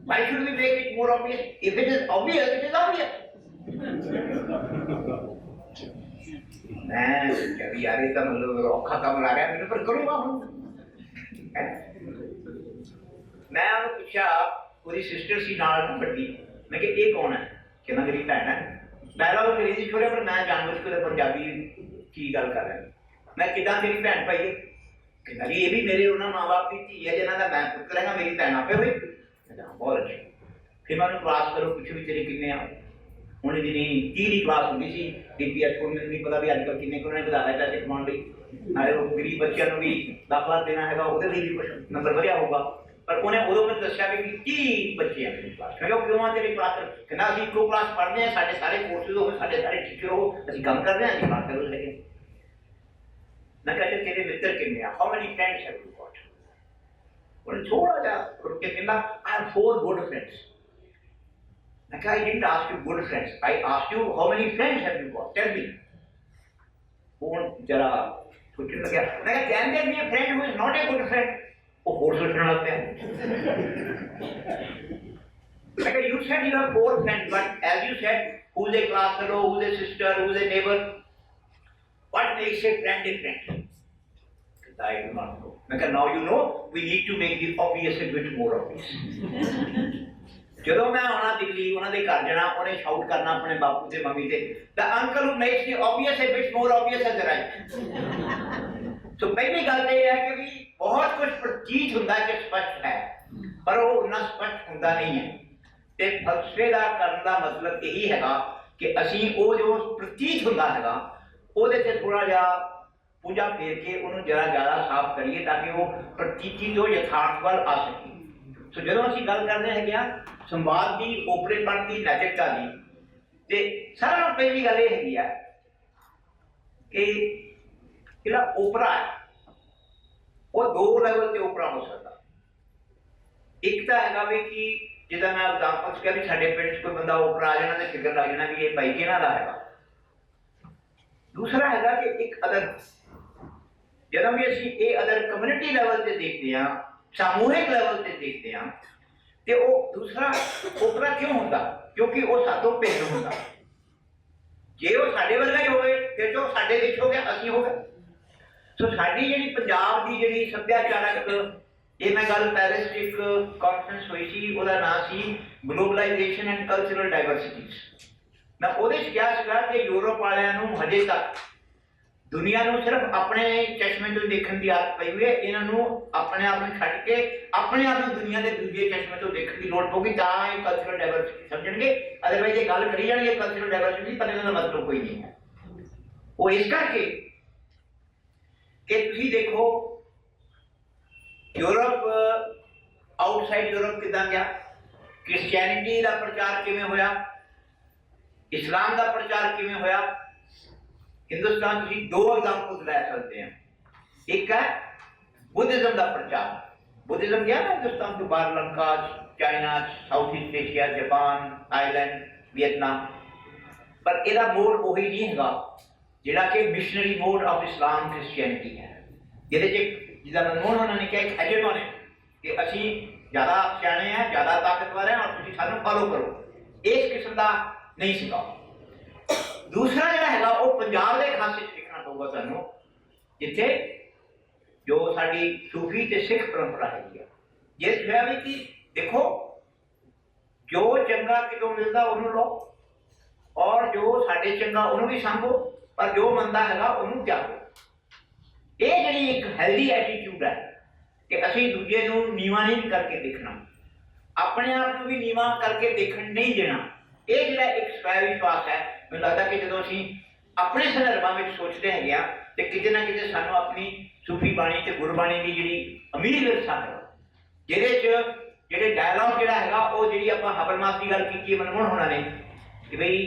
Why should we make it more obvious? If it is obvious, it is obvious. मैं जब यार ये तो मतलब औखा काम ला रहा है, पर करूँगा हूँ। मैं उन्हें पूछा, पूरी सिस्टर सी नाल बड़ी, मैं कि ये कौन है? कहना मेरी भैन है। पहला वो अंग्रेजी छोड़े पर मैं जानबूझ के पंजाबी की गल कर रहा। मैं किदा मेरी भैन पाई है? कहता जी ये भी मेरे उन्होंने माँ बाप की धी है जिन्हों का मैं पुत्र है, मेरी भैन आपे हुई। बहुत अच्छे। फिर मैं उन्होंने क्लास करो पूछो भी तेरे किन्ने आ। उन्हें जी 30 क्लास होती सी DPS को, मैंने नहीं पता भी अजकल किन्ने को उन्होंने बता दिया पैसे कमाने लई। नाले वो गरीब बच्चों को भी 10 लाख देना है, वो भी कुछ नंबर बढ़िया होगा। पर उन्हें उदों मैंने दसिया भी 30 बच्चे हैं मेरी क्लास। मैं क्यों आ तेरी क्लास? कहना असीं इक्को क्लास पढ़ते हैं, साढ़े सारे कोर्सेज हो, साढ़े सारे टीचर हो, असीं काम करते हैं, असीं क्लास करो लेकिन। मैं कहते तेरे मित्र किन्ने आ? How many friends have you got? उन्हें थोड़ा जा रुक के कहना आई हैव 4 गुड फ्रेंड्स। मैं कहा I didn't ask you good friends, I asked you how many friends have you got, tell me. वो जरा सोचने लगा। मैं कहा can there be a friend who is not a good friend? वो होर सोचने लगते हैं। मैं कहा you said you have 4 friends, but as you said who is a class fellow, who is a sister, who is a neighbour, what makes a friend a friend? I do not know. Because now you know, we need to make the obvious a bit more obvious. ਜਦੋਂ ਮੈਂ ਆਉਣਾ ਦਿੱਲੀ, ਉਹਨਾਂ ਦੇ ਘਰ ਜਾਣਾ, ਉਹਨੇ shout ਕਰਨਾ ਆਪਣੇ ਬਾਪੂ ਤੇ ਮੰਮੀ ਤੇ, the uncle who makes the obvious a bit more obvious is right. तो पहली ਗੱਲ ਇਹ ਹੈ ਕਿ ਵੀ ਬਹੁਤ ਕੁਝ ਪ੍ਰਤੀਤ ਹੁੰਦਾ ਕਿ ਸਪਸ਼ਟ ਹੈ, ਪਰ ਉਹ ਉਨਾ ਸਪਸ਼ਟ ਹੁੰਦਾ ਨਹੀਂ ਹੈ। ਤੇ ਫਲਸਫੇ ਦਾ ਕਰਨ ਦਾ ਮਤਲਬ ਇਹੀ ਹੈਗਾ ਕਿ ਅਸੀਂ ਉਹ ਜੋ ਪ੍ਰਤੀਤ ਹੁੰਦਾ ਹੈਗਾ ਉਹਦੇ ਤੇ ਥੋੜਾ ਜਿਹਾ ਪੂੰਝਾ ਫੇਰ ਕੇ ਉਹਨੂੰ ਜਰਾ ਜ਼ਿਆਦਾ ਸਾਫ਼ ਕਰੀਏ ਤਾਂ ਕਿ ਉਹ ਪ੍ਰਤੀਤੀ ਤੋਂ ਯਥਾਰਥ ਵੱਲ ਆ ਸਕੇ। ਸੋ ਜਦੋਂ ਅਸੀਂ ਗੱਲ ਕਰਦੇ ਹੈਗੇ ਆ ਸੰਵਾਦ ਦੀ, ਓਪਰੇਪਣ ਦੀ, ਨੈਤਿਕਤਾ ਦੀ, ਤੇ ਸਾਰਿਆਂ ਨਾਲੋਂ ਪਹਿਲੀ ਗੱਲ ਇਹ ਹੈਗੀ ਆ ਕਿ ਜਿਹੜਾ ਓਪਰਾ ਹੈ ਉਹ 2 ਲੈਵਲ ਤੇ ਓਪਰਾ ਹੋ ਸਕਦਾ। ਇੱਕ ਤਾਂ ਹੈਗਾ ਵੀ ਕਿ ਜਿੱਦਾਂ ਮੈਂ ਐਗਜ਼ਾਮਪਲ 'ਚ ਕਿਹਾ ਵੀ ਸਾਡੇ ਪਿੰਡ 'ਚ ਕੋਈ ਬੰਦਾ ਓਪਰਾ ਆ ਜਾਣਾ ਤੇ ਫਿਕਰ ਲੱਗ ਜਾਣਾ ਵੀ ਇਹ ਭਾਈ ਕਿਹਨਾਂ ਦਾ ਹੈਗਾ। दूसरा है कि एक अदर ਜਦੋਂ ਵੀ ਅਸੀਂ ਇਹ ਅਦਰ ਕਮਿਊਨਿਟੀ ਲੈਵਲ ਤੇ ਦੇਖਦੇ ਹਾਂ, ਸਮੂਹਿਕ ਲੈਵਲ ਤੇ ਦੇਖਦੇ ਹਾਂ, ਤੇ ਉਹ ਦੂਸਰਾ ਓਪਰਾ ਕਿਉਂ ਹੁੰਦਾ? ਕਿਉਂਕਿ ਉਹ ਸਾਤੋਂ ਭਿੰਨ ਹੁੰਦਾ। ਜੇ ਉਹ ਸਾਡੇ ਵਰਗਾ ਹੀ ਹੋਵੇ ਫਿਰ ਤਾਂ ਸਾਡੇ ਵਿੱਚ ਹੋ ਗਿਆ, ਅਸੀਂ ਹੋ ਗਏ। ਸੋ ਸਾਡੀ ਜਿਹੜੀ ਪੰਜਾਬ ਦੀ ਜਿਹੜੀ ਸੱਭਿਆਚਾਰਕ, ਇਹ ਮੈਂ ਗੱਲ ਪੈਰਿਸ 'ਚ ਇੱਕ ਕਾਨਫਰੰਸ ਹੋਈ ਸੀ, ਉਹਦਾ ਨਾਂ ਸੀ ਗਲੋਬਲਾਈਜੇਸ਼ਨ ਐਂਡ ਕਲਚਰਲ ਡਾਇਵਰਸਿਟੀਜ਼। ਮੈਂ ਉਹਦੇ 'ਚ ਕਿਹਾ ਸੀਗਾ ਕਿ ਯੂਰਪ ਵਾਲਿਆਂ ਨੂੰ ਹਜੇ ਤੱਕ ਦੁਨੀਆ ਨੂੰ ਸਿਰਫ ਆਪਣੇ ਚਸ਼ਮੇ ਤੋਂ ਦੇਖਣ ਦੀ ਆਦਤ ਪਈ ਹੋਈ ਹੈ। ਇਹਨਾਂ ਨੂੰ ਆਪਣੇ ਆਪ ਨੂੰ ਛੱਡ ਕੇ ਆਪਣੇ ਆਪ ਨੂੰ ਦੁਨੀਆ ਦੇ ਦੂਜੇ ਚਸ਼ਮੇ ਤੋਂ ਦੇਖਣ ਦੀ ਲੋੜ ਪਊਗੀ, ਤਾਂ ਇਹ ਕਲਚਰਲ ਡਾਇਵਰਸਿਟੀ ਸਮਝਣਗੇ। ਅਦਰਵਾਈਜ਼ ਇਹ ਗੱਲ ਕਰੀ ਜਾਣਗੇ ਕਲਚਰਲ ਡਾਇਵਰਸਿਟੀ, ਪਰ ਇਹਨਾਂ ਦਾ ਮਤਲਬ ਕੋਈ ਨਹੀਂ ਹੈ। ਉਹ ਇਸ ਕਰਕੇ ਕਿ ਤੁਸੀਂ ਦੇਖੋ ਯੂਰਪ, ਆਊਟਸਾਈਡ ਯੂਰਪ ਕਿੱਦਾਂ ਗਿਆ, ਕ੍ਰਿਸਚੈਨਿਟੀ ਦਾ ਪ੍ਰਚਾਰ ਕਿਵੇਂ ਹੋਇਆ, ਇਸਲਾਮ ਦਾ ਪ੍ਰਚਾਰ ਕਿਵੇਂ ਹੋਇਆ। हिंदुस्तान की दो एग्जाम्पल ले सकते हैं। एक है बुद्धिज्म का प्रचार। बुद्धिज्म गया ना हिंदुस्तान के बाहर, Lanka, China, south east Asia, Japan, Thailand, Vietnam, पर ਇਹਦਾ ਮੋੜ ਉਹੀ ਨਹੀਂ ਹੈਗਾ ਜਿਹੜਾ ਕਿ missionary mode of Islam Christianity ਹੈ, ਜਿਹਦੇ ਚ ਜਿਹਦਾ ਮਨਮੋਹਨ ਉਹਨਾਂ ਨੇ ਕਿਹਾ ਇੱਕ ਹੈਜੇਮਨ ਹੈ ਕਿ ਅਸੀਂ ਜ਼ਿਆਦਾ ਸਿਆਣੇ ਹਾਂ, ਜ਼ਿਆਦਾ ਤਾਕਤਵਰ ਹਾਂ ਔਰ ਤੁਸੀਂ ਸਾਨੂੰ ਫਾਲੋ ਕਰੋ। ਇਸ ਕਿਸਮ ਦਾ ਨਹੀਂ ਸੀਗਾ। दूसरा ਜਿਹੜਾ ਹੈਗਾ ਉਹ ਪੰਜਾਬ ਦੇ ਖਾਸੇ 'ਚ ਦੇਖਣਾ ਪਊਗਾ ਤੁਹਾਨੂੰ, ਜਿੱਥੇ ਜੋ ਸਾਡੀ ਸੂਫੀ ਤੇ ਸਿੱਖ ਪਰੰਪਰਾ ਹੈਗੀ ਆ। ਜੇ ਹੋਇਆ ਵੀ ਕਿ ਦੇਖੋ ਜੋ ਚੰਗਾ ਕਿਤੋਂ ਮਿਲਦਾ ਉਹਨੂੰ ਲਓ, ਔਰ ਜੋ ਸਾਡੇ ਚੰਗਾ ਉਹਨੂੰ ਵੀ ਸਾਂਭੋ, ਪਰ ਜੋ ਮੰਦਾ ਹੈਗਾ ਉਹਨੂੰ ਤਿਆਗੋ। ਇਹ ਜਿਹੜੀ ਇੱਕ ਹੈਲਦੀ ਐਟੀਟਿਊਡ ਹੈ ਕਿ ਅਸੀਂ ਦੂਜੇ ਨੂੰ ਨੀਵਾਂ ਨਹੀਂ ਕਰਕੇ ਦੇਖਣਾ, ਆਪਣੇ ਆਪ ਨੂੰ ਵੀ ਨੀਵਾਂ ਕਰਕੇ ਦੇਖਣ ਨਹੀਂ ਦੇਣਾ। ਇਹ ਜਿਹੜਾ ਇੱਕ ਸਵੈ ਵਿਸ਼ਵਾਸ ਹੈ, ਮੈਨੂੰ ਲੱਗਦਾ ਕਿ ਜਦੋਂ ਅਸੀਂ ਆਪਣੇ ਸੰਦਰਭਾਂ ਵਿੱਚ ਸੋਚਦੇ ਹੈਗੇ ਆ ਤੇ ਕਿਤੇ ਨਾ ਕਿਤੇ ਸਾਨੂੰ ਆਪਣੀ ਸੂਫੀ ਬਾਣੀ ਤੇ ਗੁਰਬਾਣੀ ਦੀ ਜਿਹੜੀ ਅਮੀਰ ਵਿਰਸਾ ਹੈ, ਜਿਹਦੇ 'ਚ ਜਿਹੜੇ ਡਾਇਲੌਗ ਜਿਹੜਾ ਹੈਗਾ ਉਹ ਜਿਹੜੀ ਆਪਾਂ ਹਬਲਮਾਸ ਦੀ ਗੱਲ ਕੀਤੀ ਮਨਮੋਹਨ ਹੋਣਾ ਨੇ ਕਿ ਬਈ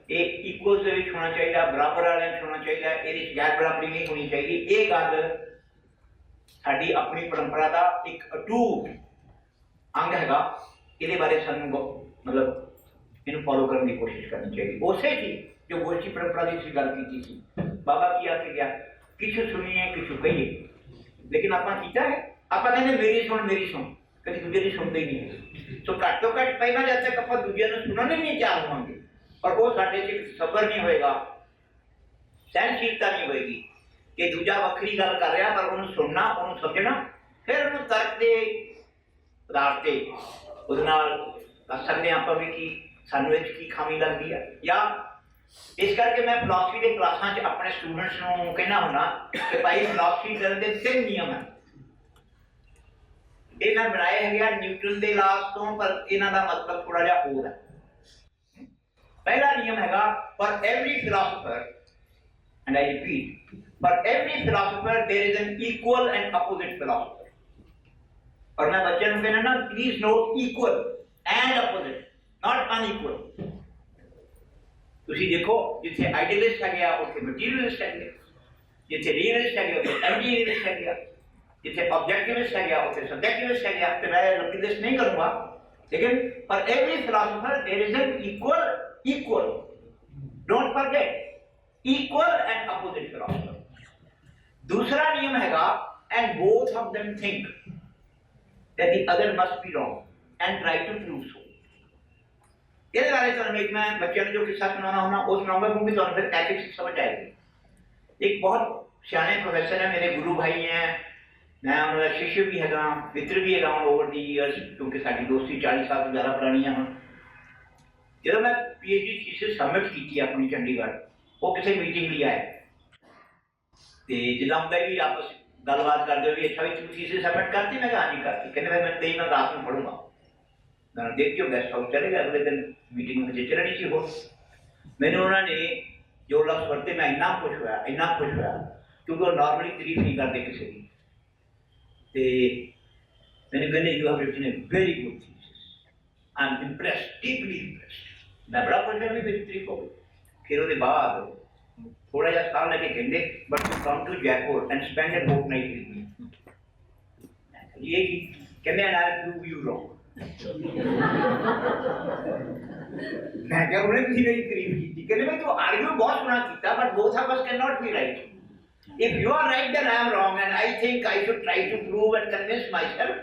ਇਹ ਇਕੁਅਲ ਦੇ ਵਿੱਚ ਹੋਣਾ ਚਾਹੀਦਾ, ਬਰਾਬਰ ਵਾਲਿਆਂ 'ਚ ਹੋਣਾ ਚਾਹੀਦਾ, ਇਹਦੇ 'ਚ ਗੈਰ ਬਰਾਬਰੀ ਨਹੀਂ ਹੋਣੀ ਚਾਹੀਦੀ। ਇਹ ਗੱਲ ਸਾਡੀ ਆਪਣੀ ਪਰੰਪਰਾ ਦਾ ਇੱਕ ਅਟੂਟ ਅੰਗ ਹੈਗਾ। ਇਹਦੇ ਬਾਰੇ ਸਾਨੂੰ ਮਤਲਬ ਇਹਨੂੰ ਫੋਲੋ ਕਰਨ ਦੀ ਕੋਸ਼ਿਸ਼ ਕਰਨੀ ਚਾਹੀਦੀ। ਉਸੇ ਚੀਜ਼ ਜੋ ਗੋਸ਼ਟੀ ਪਰੰਪਰਾ ਦੀ ਤੁਸੀਂ ਗੱਲ ਕੀਤੀ ਸੀ, ਬਾਬਾ ਕੀ ਆ ਕੇ ਗਿਆ, ਕਿਛੂ ਸੁਣੀਏ ਕਿਛੂ ਕਹੀਏ, ਲੇਕਿਨ ਆਪਾਂ ਕੀਤਾ ਹੈ, ਆਪਾਂ ਕਹਿੰਦੇ ਮੇਰੀ ਸੁਣ, ਕਦੀ ਦੂਜੇ ਦੀ ਸੁਣਦੇ ਹੀ ਨਹੀਂ। ਸੋ ਘੱਟ ਤੋਂ ਘੱਟ ਪਹਿਲਾਂ ਜਦ ਤੱਕ ਆਪਾਂ ਦੂਜਿਆਂ ਨੂੰ ਸੁਣਨ ਹੀ ਨਹੀਂ ਚਾਹ ਹੋਵਾਂਗੇ, ਪਰ ਉਹ ਸਾਡੇ 'ਚ ਇੱਕ ਸਬਰ ਨਹੀਂ ਹੋਏਗਾ, ਸਹਿਣਸ਼ੀਲਤਾ ਨਹੀਂ ਹੋਏਗੀ ਕਿ ਦੂਜਾ ਵੱਖਰੀ ਗੱਲ ਕਰ ਰਿਹਾ ਪਰ ਉਹਨੂੰ ਸੁਣਨਾ, ਉਹਨੂੰ ਸਮਝਣਾ, ਫਿਰ ਉਹਨੂੰ ਤਰਕ ਦੇ ਆਧਾਰ ਤੇ ਉਹਦੇ ਨਾਲ ਕਰ ਸਕਦੇ ਹਾਂ ਆਪਾਂ ਵੀ ਕਿ ਸਾਨੂੰ ਇਹ 'ਚ ਕੀ ਖਾਮੀ ਲੱਗਦੀ ਹੈ। ਜਾਂ ਇਸ ਕਰਕੇ ਮੈਂ ਫਿਲਾਸਫੀ ਦੇ ਕਲਾਸਾਂ 'ਚ ਆਪਣੇ ਸਟੂਡੈਂਟਸ ਨੂੰ ਕਹਿਣਾ ਹੁੰਦਾ ਕਿ ਭਾਈ ਫਿਲਾਸਫੀ ਕਰਨ ਦੇ 3 ਨਿਯਮ ਹੈ। ਇਹ ਮੈਂ ਬਣਾਏ ਹੈਗੇ ਆ ਨਿਊਟਨ ਦੇ ਲਾਸ ਤੋਂ, ਪਰ ਇਹਨਾਂ ਦਾ ਮਤਲਬ ਥੋੜਾ ਜਿਹਾ ਹੋਰ ਹੈ। ਪਹਿਲਾ ਨਿਯਮ ਹੈਗਾ for every philosopher, and I repeat, for every philosopher there is an equal and opposite philosopher. और मैं बच्चों को कहना ना, please note equal and opposite, not unequal. ਤੁਸੀਂ ਦੇਖੋ ਜਿੱਥੇ ਆਈਡੀਅਲਿਸਟ ਹੈਗੇ ਆ ਉੱਥੇ ਮਟੀਰੀਅਲਿਸਟ ਹੈਗੇ, ਜਿੱਥੇ ਰੀਅਲਿਸਟ ਹੈਗੇ ਉੱਥੇ ਐਂਟੀ ਰੀਅਲਿਸਟ ਹੈਗੇ ਆ, ਜਿੱਥੇ ऑब्जेक्टिविस्ट है गया उसे सब्जेक्टिविस्ट है गया। तो मैं रिप्लेस नहीं करूंगा, लेकिन for every philosopher there is an equal, don't forget, equal and opposite philosopher. दूसरा नियम हैगा and both of them think that the other must be wrong and try to prove so. ये बारे में एक मैं बच्चों ने जो किस्सा सुनाना होना वो सुनाऊंगा, क्योंकि तो फिर एथिक्स समझ आएगी। एक बहुत सियाने प्रोफेसर है, मेरे गुरु भाई हैं, मैं उन्होंने शिष्य भी है, मित्र भी है ओवर दी ईयर्स, क्योंकि साड़ी दोस्ती 40 साल तो ज़्यादा पुरानी है। जो मैं PhD थीसिस सबमिट की अपनी चंडीगढ़, वो किसी मीटिंग लिए आए तो जिदा होंगे भी आपस गलबात करते हो भी अच्छा भी थीसिस सबमिट करती, मैं हाँ नहीं करती, कहते मैं नहीं, मैं रात में पढ़ूंगा। मैं देखियो गेस्ट हाउस चले गए, अगले दिन मीटिंग में चलनी सी हो। मैंने उन्होंने जो लफ्ज़ वरते मैं इन्ना खुश होया, क्योंकि वो नॉर्मली तारीफ नहीं करते किसी की। मैंने कहने you have written a very good thesis, I am impressed, deeply impressed. मैं बड़ा खुश हुआ, मेरी तारीफ हो गई। फिर उसके बाद थोड़ा जिहा साल लगे, कहते but you come to Jaipur and spend a fortnight with me. ये की कहते and I prove you wrong. मैं क्या उन्हें किसी मेरी तारीफ की, कहते मैं तो आर्ग्यू बहुत सुना किया, but both of us can not be right. If you are right, then I am wrong, and I think I should try to prove and convince myself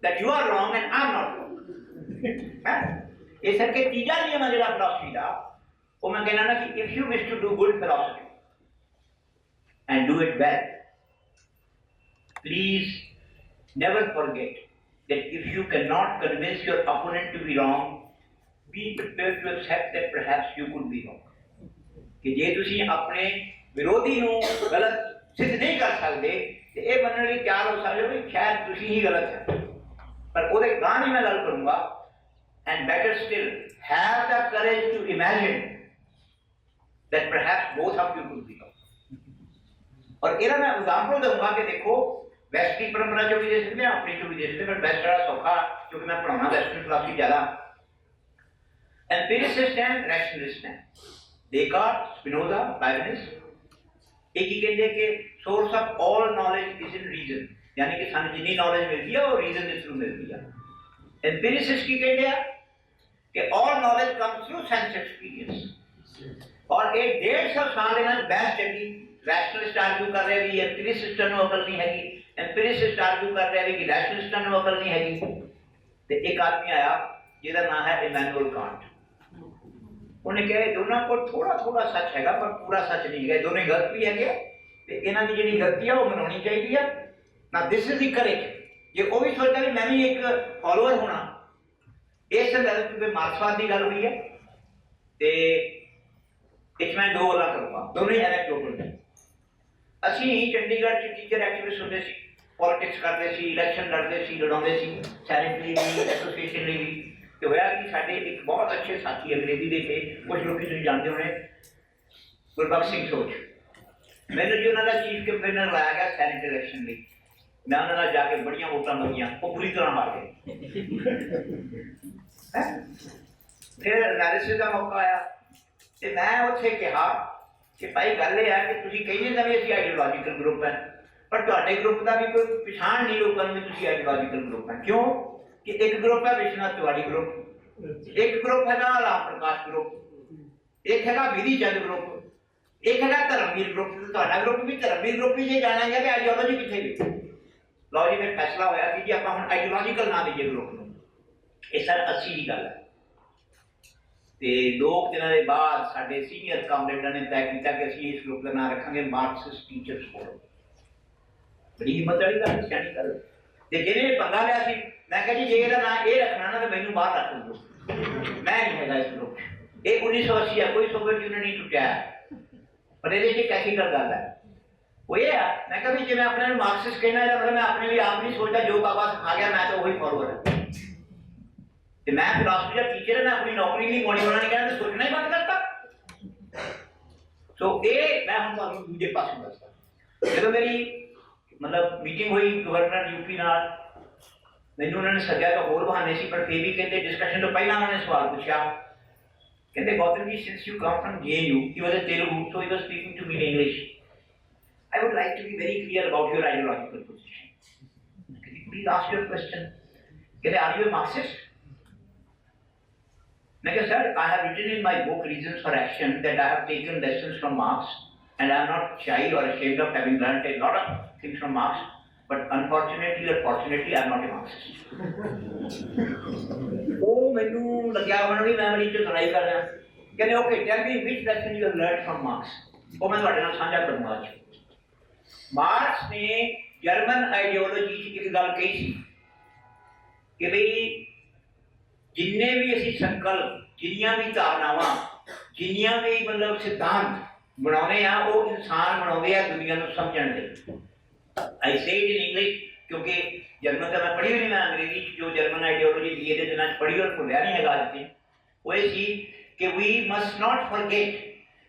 that you are wrong and I am not wrong. इस करके तीजा नियम है जो philosophy का, वो मैं कहना ना कि if you wish to do good philosophy and do it well, please never forget that if you cannot convince your opponent to be wrong, be prepared to accept that perhaps you could be wrong. कि जे तुसी अपने विरोधी नूं गलत सिद्ध नहीं कर सकते तो ये मनने लई तैयार हो सकते हो कि शायद तुसी ही गलत है, पर ਉਹਦੇ ਗਾਂ ਨਹੀਂ मैं गल करूंगा. And better still, have the courage to imagine that perhaps both of you could be wrong. और ਇਹਦਾ मैं एग्जांपल दूंगा कि देखो वेस्ट की परंपरा जो भी दे सकते हैं, अपनी जो भी दे सकते हैं, पर वेस्ट बड़ा सौखा क्योंकि मैं पढ़ाना वेस्टर्न फिलॉसफी ज्यादा. एम्पिरिसिस्ट हैं, रैशनलिस्ट हैं, डेकार्ट, स्पिनोजा, लाइबनिज. एक ही कहते हैं कि source of all knowledge is in reason, यानी कि सानू जितनी नॉलेज मिलती है वो रीजन के थ्रू मिलती है. एम्पिरिसिस्ट की कहते हैं कि all knowledge comes through sense experience. और एक 150 साल इन्होंने बहस चली. रैशनलिस्ट आर्ग्यू कर रहे भी एम्पिरिसिस्टां नूं अकल नहीं हैगी, एम्पिरिसिस्ट आर्ग्यू कर रहे कि रैशनलिस्टां नूं अकल नहीं हैगी. ते एक आदमी आया जिहदा नाम है इमैनुअल कांट. उन्हें कहा दोनों को थोड़ा थोड़ा सच हैगा पर पूरा सच नहीं है, दोनों गलत भी है ते इन्हां दी जिहड़ी गलती है वो मनाउणी चाहिदी है ना. This is the courage. जे वो भी सोचदा भी मैं भी एक फॉलोअर होना, इस संदर्भ क्योंकि मार्क्सवाद की गल हुई है ते इस मैं दो गल्लां करूंगा, दोनों ही एनेक्डोटल हैं. ਅਸੀਂ ਚੰਡੀਗੜ੍ਹ ਚ ਟੀਚਰ ਐਕਟਿਵਿਸਟ ਹੁੰਦੇ ਸੀ, ਪੋਲਿਟਿਕਸ ਕਰਦੇ ਸੀ, ਇਲੈਕਸ਼ਨ ਲੜਦੇ ਸੀ, ਲੜਾਉਂਦੇ ਸੀ, ਸੈਨੇਟਰੀ ਲਈ, ਐਸੋਸੀਏਸ਼ਨ ਲਈ ਵੀ. ਤੇ ਹੋਇਆ ਕਿ ਸਾਡੇ ਇੱਕ ਬਹੁਤ ਅੱਛੇ ਸਾਥੀ ਅੰਗਰੇਜ਼ੀ ਦੇ ਥੇ, ਕੁਝ ਲੋਕ ਤੁਸੀਂ ਜਾਣਦੇ ਹੋਣੇ, ਗੁਰਬਖਸ਼ ਸਿੰਘ ਸੋਚ. ਮੈਨੂੰ ਜੀ ਉਹਨਾਂ ਦਾ ਚੀਫ ਕੈਂਪੇਨਰ ਲਾਇਆ ਗਿਆ ਸੈਨੇਟ ਇਲੈਕਸ਼ਨ ਲਈ. ਮੈਂ ਉਹਨਾਂ ਨਾਲ ਜਾ ਕੇ ਬੜੀਆਂ ਵੋਟਾਂ ਮੰਗੀਆਂ, ਉਹ ਪੂਰੀ ਤਰ੍ਹਾਂ ਹਾਰ ਗਏ. ਫਿਰ ਐਨਾਲਿਸਿਸ ਦਾ ਮੌਕਾ ਆਇਆ ਤੇ ਮੈਂ ਉੱਥੇ ਕਿਹਾ कि भाई गल यह है कि तुसीं कही जांदे भी असीं आइडियोलॉजिकल ग्रुप है, पर तुहाडे ग्रुप का भी कोई पछाण नहीं लोगों को भी तुसीं आइडियोलॉजिकल ग्रुप है. क्यों कि एक ग्रुप है विश्वनाथ तिवारी ग्रुप, एक ग्रुप है राम प्रकाश ग्रुप, एक है विधि चंद ग्रुप, एक है धर्मवीर ग्रुप. तुहाडा ग्रुप भी धर्मवीर ग्रुप ही जे जाना है कि आइडियोलॉजी कित्थे गई. लो जी फिर फैसला होया कि जी आपां हुण आइडियोलॉजिकल ना दईए ग्रुप नूं. ये सर 80 की गल है. ਤੇ 2 ਦਿਨਾਂ ਦੇ ਬਾਅਦ ਸਾਡੇ ਸੀਨੀਅਰ ਕਾਮਰੇਡਾਂ ਨੇ ਤੈਅ ਕੀਤਾ ਕਿ ਅਸੀਂ ਇਸ ਗਰੁੱਪ ਦਾ ਨਾਮ ਰੱਖਾਂਗੇ ਮਾਰਕਸਿਸਟ ਟੀਚਰਸ ਫੋਰਮ. ਬੜੀ ਹਿੰਮਤ ਵਾਲੀ ਗੱਲ ਸਿਆਣੀ ਕਰ. ਤੇ ਜਿਹਨੇ ਪੰਗਾ ਲਿਆ ਸੀ, ਮੈਂ ਕਿਹਾ ਜੀ ਜੇ ਇਹਦਾ ਨਾਮ ਇਹ ਰੱਖਣਾ ਨਾ ਤਾਂ ਮੈਨੂੰ ਬਾਹਰ ਰੱਖ ਦਿਓ, ਮੈਂ ਨਹੀਂ ਹੈਗਾ ਇਸ ਗਰੁੱਪ. ਇਹ 1980 ਹੈ, ਕੋਈ ਸੋਵੀਅਤ ਯੂਨੀਅਨ ਨਹੀਂ ਟੁੱਟਿਆ, ਪਰ ਇਹਦੇ 'ਚ ਇੱਕ ਐਥੀਕਲ ਗੱਲ ਹੈ. ਉਹ ਇਹ ਆ, ਮੈਂ ਕਿਹਾ ਵੀ ਜੇ ਮੈਂ ਆਪਣੇ ਨੂੰ ਮਾਰਕਸਿਸਟ ਕਹਿਣਾ ਇਹਦਾ ਮਤਲਬ ਮੈਂ ਆਪਣੇ ਲਈ ਆਪ ਨਹੀਂ ਸੋਚਦਾ, ਜੋ ਬਾਬਾ ਸਿਖਾ ਗਿਆ ਮੈਂ ਤਾਂ ਉਹੀ ਫੋਲੋਅਰ ਹਾਂ. ਤੇ ਮੈਂ ਫਿਲਾਸਫੀ ਦਾ ਟੀਚਰ ਹੈ, ਮੈਂ ਆਪਣੀ ਨੌਕਰੀ ਲਈ ਮੋੜੀ ਬਣਾਉਣੀ ਕਹਿੰਦਾ ਸੋਚਣਾ ਹੀ ਬੰਦ ਕਰਤਾ. ਸੋ ਇਹ ਮੈਂ ਹੁਣ ਤੁਹਾਨੂੰ ਦੂਜੇ ਪਾਸੇ ਦੱਸਦਾ. ਜਦੋਂ ਮੇਰੀ ਮਤਲਬ ਮੀਟਿੰਗ ਹੋਈ ਗਵਰਨਰ ਯੂਪੀ ਨਾਲ, ਮੈਨੂੰ ਉਹਨਾਂ ਨੇ ਸੱਦਿਆ ਤਾਂ ਹੋਰ ਬਹਾਨੇ ਸੀ, ਪਰ ਫਿਰ ਵੀ ਕਹਿੰਦੇ ਡਿਸਕਸ਼ਨ ਤੋਂ ਪਹਿਲਾਂ ਉਹਨਾਂ ਨੇ ਸਵਾਲ ਪੁੱਛਿਆ. ਕਹਿੰਦੇ ਗੌਤਮ ਜੀ, since you come from JNU, he was a Telugu, so he was speaking to me in English. I would like to be very clear about your ideological position. Can you please ask your question? कहते are you a Marxist? I said, sir, I have written in my book Reasons for Action that I have taken lessons from Marx and I am not shy or ashamed of having learned a lot of things from Marx, but unfortunately or fortunately I am not a Marxist. Oh, मैनू लग्या होना भी मैं बड़ी चतुराई कर रहा. कहते okay, tell me which lesson you have learned from Marx. वो मैं ਤੁਹਾਡੇ ਨਾਲ ਸਾਂਝਾ ਕਰੂੰਗਾ ਅੱਜ. ਮਾਰਕਸ ਨੇ ਜਰਮਨ ਆਈਡੀਓਲੋਜੀ 'ਚ ਇੱਕ ਗੱਲ ਕਹੀ ਸੀ ਕਿ ਬਈ जिन्ने भी असी संकल्प, जिन्नियां भी धारनावां, जिन्नियां भी मतलब सिद्धांत बनाने आ, वो इंसान बनाते हैं दुनिया को समझण लई. आई से इट इन इंग्लिश क्योंकि जर्मन तो मैं पढ़ी हुई नहीं, मैं अंग्रेजी जो जर्मन आइडियोलॉजी बीए के दिनों पढ़ी और भुलिया नहीं है. आज से वो ये सी कि we must not forget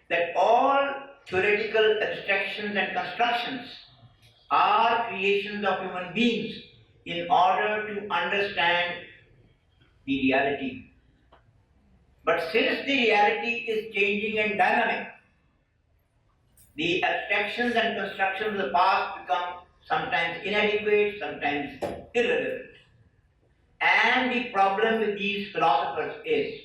that all theoretical abstractions and constructions are creations of human beings in order to understand the reality. But since the reality is changing and dynamic, the abstractions and constructions of the past become sometimes inadequate, sometimes irrelevant. And the problem with these philosophers is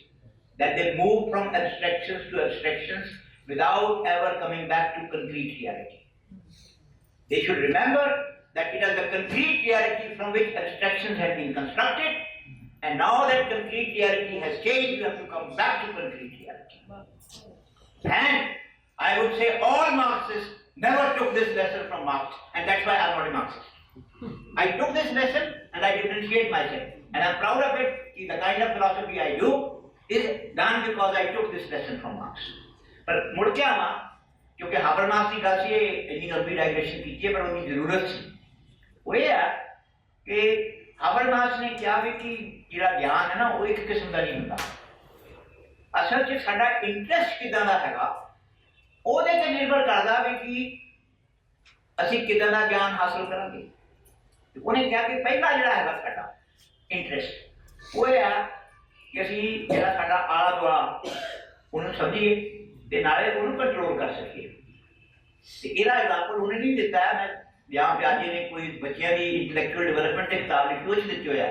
that they move from abstractions to abstractions without ever coming back to concrete reality. They should remember that it is the concrete reality from which abstractions have been constructed, and now that concrete reality has changed, we have to come back to concrete reality. And I would say all Marxists never took this lesson from Marx, and that's why I'm not a Marxist. I took this lesson and I differentiate myself, and I'm proud of it. The kind of philosophy I do is done because I took this lesson from Marx. पर मुड़ के आवा क्योंकि हाबरमास की गल से इतनी लंबी डाइग्रेशन की है पर उनकी जरूरत सी वो ये है कि हाबरमास ने क्या भी कि जिहड़ा ज्ञान है ना वो एक किस्म का नहीं होता असल च साडा इंटरेस्ट किदां दा हैगा ਉਹਦੇ ਤੇ निर्भर करदा भी कि ਅਸੀਂ ਕਿਦਾਂ ਦਾ ਗਿਆਨ ਹਾਸਲ ਕਰਾਂਗੇ ਉਹਨੇ ਕਿਹਾ ਕਿ ਪਹਿਲਾ ਜਿਹੜਾ ਹੈਗਾ ਸਾਡਾ ਇੰਟਰਸਟ ਉਹ ਹੈ ਕਿ ਅਸੀਂ ਜਿਹੜਾ ਸਾਡਾ ਆਲਾ ਦੁਆਲਾ ਉਹਨੂੰ ਸਮਝੀਏ ਤੇ ਨਾਲੇ ਉਹਨੂੰ ਕੰਟਰੋਲ ਕਰ ਸਕੀਏ ਤੇ ਇਹਦਾ ਐਗਜ਼ਾਮਪਲ ਉਹਨੇ ਨਹੀਂ ਦਿੱਤਾ ਮੈਂ ਜਾਂ ਪਿਆਜੇ ਨੇ ਕੋਈ ਬੱਚਿਆਂ ਦੀ ਇੰਟੈਲੈਕਚੁਅਲ ਡਿਵੈਲਪਮੈਂਟ ਦੇ ਕਿਤਾਬ ਲਿਖੀ ਉਹ 'ਚ ਦਿੱਤੀ ਹੋਇਆ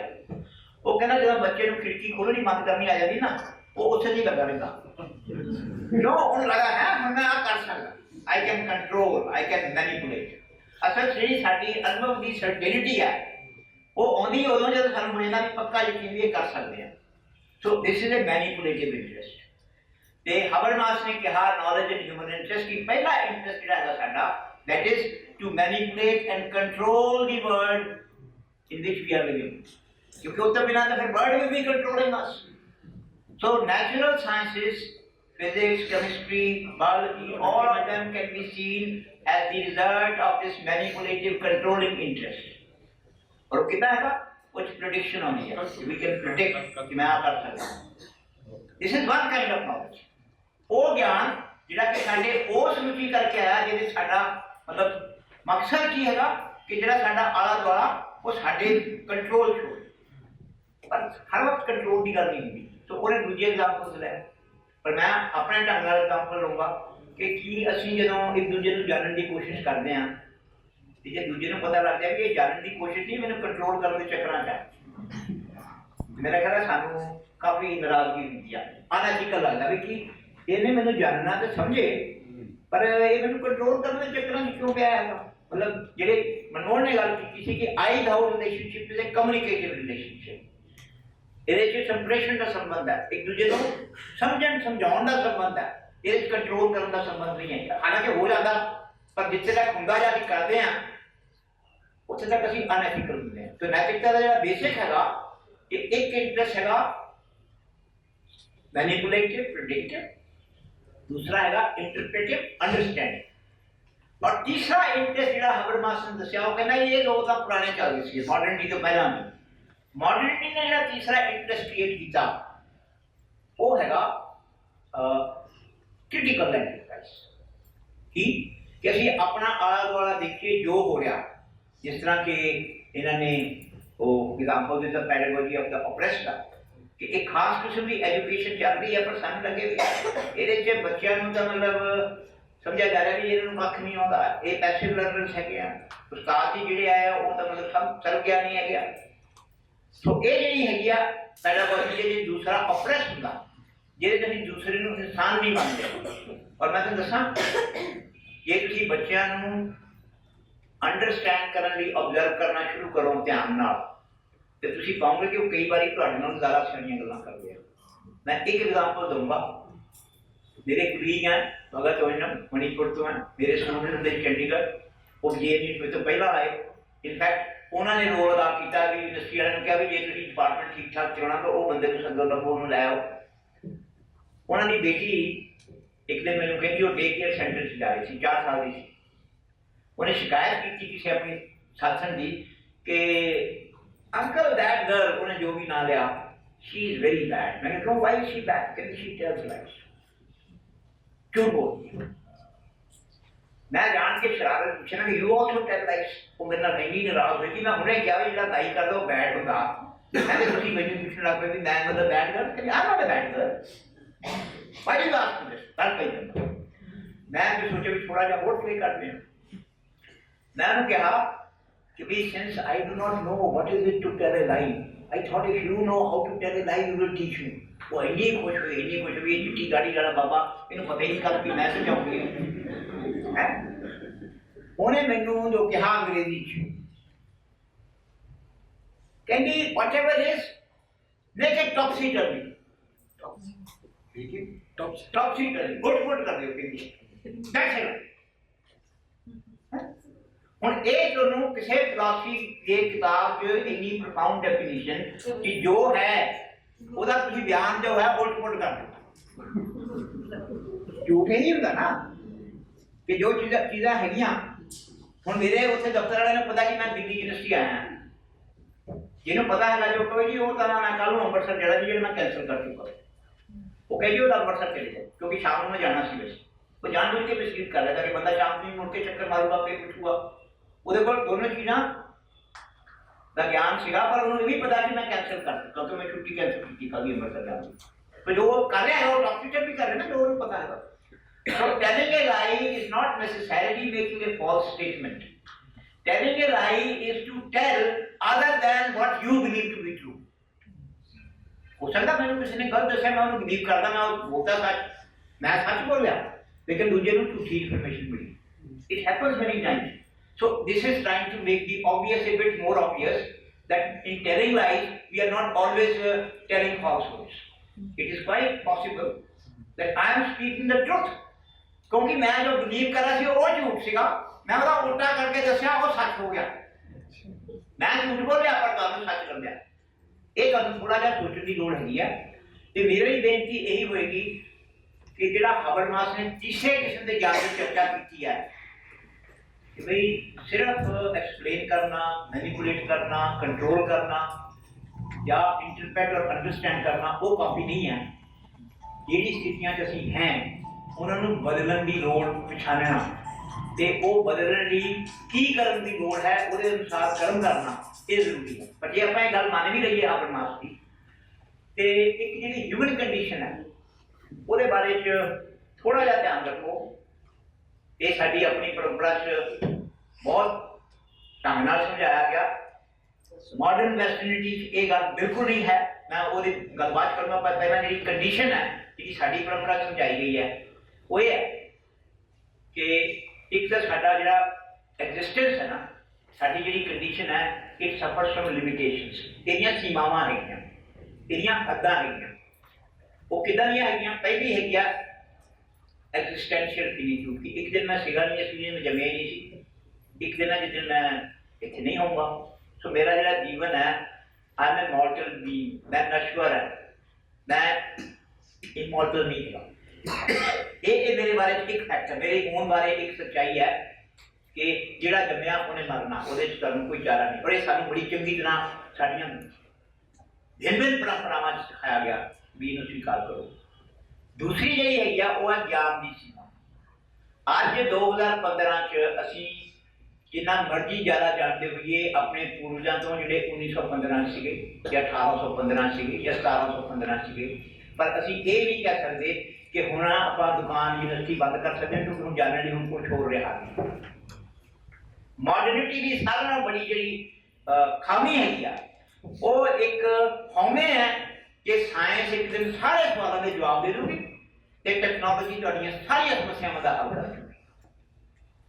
ਉਹ ਕਹਿੰਦਾ ਜਦੋਂ ਬੱਚੇ ਨੂੰ ਖਿੜਕੀ ਖੋਲ੍ਹਣੀ ਬੰਦ ਕਰਨੀ ਆ ਜਾਂਦੀ ਨਾ ਉਹ ਉੱਥੇ ਨਹੀਂ ਲੱਗਾ ਰਹਿੰਦਾ ਕਿਉਂ ਉਹਨੂੰ ਲੱਗਾ ਹੈ ਹੁਣ ਮੈਂ ਆਹ ਕਰ ਸਕਦਾ I can control I can manipulate ਅਸਲ ਜਿਹੜੀ ਸਾਡੀ ਅਨੁਭਵ ਦੀ ਸਰਟੇਨਿਟੀ ਹੈ ਉਹ ਆਉਂਦੀ ਉਦੋਂ ਜਦੋਂ ਸਾਨੂੰ ਹੋ ਜਾਂਦਾ ਵੀ ਪੱਕਾ ਯਕੀਨ ਵੀ ਇਹ ਕਰ ਸਕਦੇ ਹਾਂ ਸੋ ਦਿਸ ਇਜ਼ ਅ ਮੈਨੀਪੂਲੇਟਿਵ ਇੰਟਰਸਟ ਤੇ ਹਬਰਮਾਸ ਨੇ ਕਿਹਾ ਨੌਲੇਜ ਐਂਡ ਹਿਊਮਨ ਇੰਟਰਸਟ ਕੀ ਪਹਿਲਾ ਇੰਟਰਸਟ ਜਿਹੜਾ ਹੈਗਾ ਸਾਡਾ that is to manipulate and control the world in which we are living क्योंकि उसके बिना तो फिर world will be controlling us so natural sciences physics chemistry biology all of them can be seen as the result of this manipulative controlling interest और कितना है कुछ prediction होनी है we can predict कि मैं कर सकता हूँ this is one kind of knowledge वो ज्ञान ਜਿਹੜਾ ਕਿ ਸਾਡੇ ਉਸ ਰੁਚੀ ਕਰਕੇ ਆਇਆ ਜਿਹਦੇ ਸਾਡਾ मतलब मकसद की हैगा कि ਜਿਹੜਾ ਸਾਡਾ ਆਲਾ ਦੁਆਲਾ ਉਹ ਸਾਡੇ ਕੰਟਰੋਲ ਚ ਪਰ ਹਰ ਵਕਤ ਕੰਟਰੋਲ ਦੀ ਗੱਲ ਨਹੀਂ ਹੁੰਦੀ ਸੋ ਉਹਨੇ ਦੂਜੇ ਐਗਜ਼ਾਮਪਲ ਲੈ ਪਰ ਮੈਂ ਆਪਣੇ ਢੰਗ ਨਾਲ ਐਗਜ਼ਾਮਪਲ ਲਵਾਂਗਾ ਕਿ ਕੀ ਅਸੀਂ ਜਦੋਂ ਇੱਕ ਦੂਜੇ ਨੂੰ ਜਾਣਨ ਦੀ ਕੋਸ਼ਿਸ਼ ਕਰਦੇ ਹਾਂ ਤੇ ਜੇ ਦੂਜੇ ਨੂੰ ਪਤਾ ਲੱਗ ਜਾਏ ਕਿ ਇਹ ਜਾਣਨ ਦੀ ਕੋਸ਼ਿਸ਼ ਨਹੀਂ ਮੈਨੂੰ ਕੰਟਰੋਲ ਕਰਨ ਦੇ ਚੱਕਰਾਂ 'ਚ ਹੈ ਮੇਰਾ ਖਿਆਲ ਹੈ ਸਾਨੂੰ ਕਾਫੀ ਨਾਰਾਜ਼ਗੀ ਹੁੰਦੀ ਆ ਅਨਐਥਿਕਲ ਲੱਗਦਾ ਵੀ ਕਿ ਇਹਨੇ ਮੈਨੂੰ ਜਾਣਨਾ ਤੇ ਸਮਝੇ पर ये मैं कंट्रोल करने के चक्कर में क्यों गया है मतलब जेडे मनमोहन ने गल की थी कि I thou relationship is a communicative relationship ਇਹਦੇ ਚ ਸੰਪ੍ਰੇਸ਼ਣ ਦਾ ਸੰਬੰਧ ਹੈ ਇੱਕ ਦੂਜੇ ਨੂੰ ਸਮਝਣ ਸਮਝਾਉਣ ਦਾ ਸੰਬੰਧ ਹੈ ਇਹਦੇ ਚ ਕੰਟਰੋਲ ਕਰਨ ਦਾ ਸੰਬੰਧ ਨਹੀਂ ਹੈ ਹਾਲਾਂਕਿ ਹੋ ਜਾਂਦਾ ਪਰ ਜਿੱਥੇ ਤੱਕ ਹੁੰਦਾ ਜਾਂ ਅਸੀਂ ਕਰਦੇ ਹਾਂ ਉੱਥੇ ਤੱਕ ਅਸੀਂ ਅਨਐਥਿਕਲ ਹੁੰਦੇ ਹਾਂ ਤੇ ਨੈਤਿਕਤਾ ਦਾ ਜਿਹੜਾ ਬੇਸਿਕ ਹੈਗਾ ਕਿ ਇੱਕ ਇੰਟਰਸਟ ਹੈਗਾ ਮੈਨੀਪੂਲੇਟਿਵ ਪ੍ਰੈਡਿਕਟਿਵ दूसरा है इंटरप्रेटिव अंडरस्टैंडिंग और तीसरा इंटरेस्ट जो हबरमास ने दसिया वो कहना ये लोग तो पुराने चल गए सी मॉडर्निटी तो पहला नहीं मॉडर्निटी ने जो तीसरा इंटरेस्ट क्रिएट किया वो हैगा क्रिटिकल एंटरप्राइज कि ਅਸੀਂ अपना आला दुआला देखिए जो हो रहा जिस तरह के इन्होंने वो एग्जांपल दिता पैडागोजी ऑफ द ऑप्रेस्ड का कि एक खास किस्म की एजुकेशन चल रही है पर सानू लगे ये बच्चों को तो मतलब समझा जा रहा भी इन्होंने कख नहीं आता ये पैसिव लर्नर्स है उस्ताद ही जोड़े आए वो तो मतलब सब सर्व ज्ञानी है तो ये जी है पैडागोजी जी दूसरा ऑपरेस होंगे जिसे तुम दूसरे को इंसान नहीं मानते और मैं तुम दसा जे तुम बच्चों अंडरस्टैंड करने लिए ऑब्जर्व करना शुरू करो ध्यान नाल ਤੇ ਤੁਸੀਂ ਪਾਉਂਗੇ ਕਿ ਉਹ ਕਈ ਵਾਰੀ ਤੁਹਾਡੇ ਨਾਲ ਜ਼ਿਆਦਾ ਸਿਆਣੀਆਂ ਗੱਲਾਂ ਕਰਦੇ ਆ ਮੈਂ ਇੱਕ ਐਗਜ਼ਾਮਪਲ ਦਊਂਗਾ ਮੇਰੇ ਕੁਲੀਗ ਹੈ ਭਗਤ ਹੋਇਨਮ ਮਣੀਪੁਰ ਤੋਂ ਹੈ ਮੇਰੇ ਸਟੂਡੈਂਟ ਦੇ ਚੰਡੀਗੜ੍ਹ ਉਹ ਜੀਐਨਯੂ ਤੋਂ ਪਹਿਲਾਂ ਆਏ ਇਨਫੈਕਟ ਉਹਨਾਂ ਨੇ ਰੋਲ ਅਦਾ ਕੀਤਾ ਵੀ ਯੂਨੀਵਰਸਿਟੀ ਵਾਲਿਆਂ ਨੂੰ ਕਿਹਾ ਵੀ ਜੇ ਤੁਸੀਂ ਡਿਪਾਰਟਮੈਂਟ ਠੀਕ ਠਾਕ ਚਲਾਉਣਾ ਤਾਂ ਉਹ ਬੰਦੇ ਨੂੰ ਸੰਗਤ ਦਾ ਫੋਨ ਲੈ ਆਓ ਉਹਨਾਂ ਦੀ ਬੇਟੀ ਇੱਕ ਦਿਨ ਮੈਨੂੰ ਕਹਿੰਦੀ ਉਹ ਡੇ ਕੇਅਰ ਸੈਂਟਰ 'ਚ ਜਾ ਰਹੀ ਸੀ 4 ਸਾਲ ਦੀ ਸੀ ਉਹਨੇ ਸ਼ਿਕਾਇਤ ਕੀਤੀ ਕਿਸੇ ਆਪਣੀ ਸਾਥਣ ਦੀ ਕਿ Uncle, that girl, उन्हें जो भी ना लिया, she is very bad. मैंने कहा, why is she bad? Can she tells lies? क्यों बोलती है? मैं जान के शरारत पूछना कि you also tell lies. वो मेरे नाल नहीं नाराज हुई कि मैं उन्हें क्या भी जिला दाई कर दो bad होगा. मैंने तुसी मुझे पूछने लग पे भी मैं मतलब bad girl? कहती I'm not a bad girl. Why do you ask me this? बात कही करना. मैं भी सोचे भी थोड़ा जा वोट प्ले कर दें. मैं उन्हें कहा since I do not know what is it to tell a lie, I thought if you know how to tell a lie, you will teach me. वो इन्हीं खुश हुई चिट्ठी गाड़ी वाला बाबा इन्हें पता ही नहीं कल कि मैं समझाऊंगी हैं ਉਹਨੇ ਮੈਨੂੰ ਜੋ ਕਿਹਾ ਅੰਗਰੇਜ਼ੀ 'ਚ, ਕਹਿੰਦੀ whatever is make it topsy turvy, topsy turvy, ਗੁੱਟ ਕਰ ਦਿਓ ਕਹਿੰਦੀ। that's it। ਹੁਣ ਇਹ ਤੁਹਾਨੂੰ ਕਿਸੇ ਫਿਲਾਸਫੀ ਦੀ ਕਿਤਾਬ 'ਚ ਇੰਨੀ ਪ੍ਰੋਫਾਊਂਡ ਡੈਫੀਨੇਸ਼ਨ ਕਿ ਜੋ ਹੈ ਉਹਦਾ ਤੁਸੀਂ ਬਿਆਨ ਜੋ ਹੈ ਉਲਟ-ਪੁਲਟ ਕਰ ਦਿਓ। ਝੂਠ ਨਹੀਂ ਹੁੰਦਾ ਨਾ ਕਿ ਜੋ ਚੀਜ਼ਾਂ ਹੈਗੀਆਂ। ਹੁਣ ਮੇਰੇ ਉੱਥੇ ਦਫ਼ਤਰ ਵਾਲਿਆਂ ਨੂੰ ਪਤਾ ਕਿ ਮੈਂ ਦਿੱਲੀ ਯੂਨੀਵਰਸਿਟੀ ਆਇਆ, ਜਿਹਨੂੰ ਪਤਾ ਹੈਗਾ ਜੋ ਕਹੇ ਜੀ ਉਹ ਤਾਂ ਮੈਂ ਕੱਲ੍ਹ ਨੂੰ ਅੰਮ੍ਰਿਤਸਰ ਜਿਹੜਾ ਜੀ ਮੈਂ ਕੈਂਸਲ ਕਰ ਚੁੱਕਾ, ਉਹ ਕਹੇ ਜੀ ਉਹ ਤਾਂ ਅੰਮ੍ਰਿਤਸਰ ਚਲੇ ਜਾਓ ਕਿਉਂਕਿ ਸ਼ਾਮ ਨੂੰ ਮੈਂ ਜਾਣਾ ਸੀ। ਵੈਸੇ ਉਹ ਜਾਣ ਬੁੱਝ ਕੇ ਮਿਸਲੀਡ ਕਰ ਰਿਹਾ ਕਿ ਬੰਦਾ ਸ਼ਾਮ ਨੂੰ ਮੁੜ ਕੇ ਚੱਕਰ ਮਾਰੂਗਾ, ਫਿਰ ਪੁੱਛੂਗਾ। ਉਹਦੇ ਕੋਲ ਦੋਨੋਂ ਚੀਜ਼ਾਂ ਦਾ ਗਿਆਨ ਸੀਗਾ, ਪਰ ਉਹਨੂੰ ਇਹ ਵੀ ਪਤਾ ਕਿ ਮੈਂ ਕੈਂਸਲ ਕਰ ਦਿੱਤਾ ਕਿਉਂਕਿ ਮੈਂ ਛੁੱਟੀ ਕੈਂਸਲ ਕੀਤੀ ਕੱਲ੍ਹ ਅੰਮ੍ਰਿਤਸਰ ਜਾਣ ਦੀ। ਪਰ ਜੋ ਉਹ ਕਰ ਰਿਹਾ ਹੈ ਉਹ ਡਾਕਟਰ ਵੀ ਕਰ ਰਿਹਾ ਨਾ, ਜੋ ਉਹਨੂੰ ਪਤਾ ਹੈਗਾ। So telling a lie is not necessarily making a false statement. Telling a lie is to tell other than what you believe to be true. हो सकता मैंने किसी ने गलत दसा, मैं उन्हें बिलीव करता, मैं बोलता सच, मैं सच बोल रहा, लेकिन दूसरे को झूठी इन्फॉर्मेशन मिली। It happens many times. So this is trying to make the obvious a bit more obvious that in telling lies we are not always telling falsehoods. It is quite possible that I am speaking the truth. क्योंकि मैं जो believe कर रहा थी वो झूठ सीगा, मैं उसका उल्टा करके दसिया वो सच हो गया। मैं झूठ बोल रहा पर तुहानू सच कर दिया। ये तुहानू थोड़ा जिहा सोचने की लोड़ हैगी है। ते मेरी बेनती यही होएगी कि जिहड़ा हबरमास ने तीसरे किस्म के ज्ञान की चर्चा की है कि भाई सिर्फ एक्सप्लेन करना, मैनिपुलेट करना, कंट्रोल करना या इंटरप्रेट और अंडरस्टैंड करना वो काफ़ी नहीं है। जिहड़ी स्थितियां असीं हैं उन्होंने बदलने की लोड़ पछाणना ते वो बदलने की करन की लोड़ है, उसके अनुसार कर्म करना ये जरूरी है। पर जे आपां गल मान भी रही है हबरमास की, ते एक जिहड़ी ह्यूमन कंडीशन है उसदे बारे च थोड़ा जिहा ध्यान रखो। ये साडी अपनी परंपरा च बहुत ढंग नाल समझाया गया। मॉडर्न वेस्टर्निटी ये गल बिल्कुल नहीं है। मैं वो गलबात करूँगा, पर पहला जी कंडीशन है जी साडी परंपरा समझाई गई है वो ये है कि एक तो साडा जिहड़ा एग्जिस्टेंस है ना, साडी जिहड़ी कंडीशन है इट सफर्स फ्रॉम लिमिटेशंस। तेरियां सीमावां हैगियां, तेरियां हद्दां हैगियां। वो किदां दियां हैगियां? पहली हैगी आ एग्जिस्टेंशियल फिनिट्यूड की। एक दिन मैं सीगा नहीं, इस दुनिया में जम्मिया नहीं सी, एक दिन है जिस दिन मैं इत्थे नहीं होऊंगा। सो मेरा जिहड़ा जीवन है आई एम ए मॉर्टल बीइंग, मैं नश्वर है, मैं इमॉर्टल नहीं है। ये मेरे बारे एक फैक्ट है, मेरे होने बारे एक सच्चाई है कि जिहड़ा जम्मिया उन्हें मरना, उहदे च तुहानूं कोई चारा नहीं। और ये सानूं बड़ी चंगी तरह साडियां भिन्न परंपरावां च सिखाया गया भी इहनूं स्वीकार करो। दूसरी जिहड़ी हैगी आ वो है ज्ञान की सीमा। अज 2015 च असीं जिन्ना मर्जी ज़्यादा जानते होइए अपने पूर्वजां तो जिहड़े 1915 सीगे या 1815 सीगे या 1715 सीगे, पर असीं ये नहीं कह सकते कि हुण आपां दुकान यूनिवर्सिटी बंद कर सकते क्योंकि हुण जानने लई हुण कुछ होर रहा नहीं। मॉडर्निटी की सारे नाल बड़ी जिहड़ी खामी हैगी आ वो एक हौमे है कि साइंस एक दिन सारे सवालों के जवाब दे दूगी ते टैक्नोलॉजी तुहाडीआं सारियां समस्यावां दा हल कर दूगी।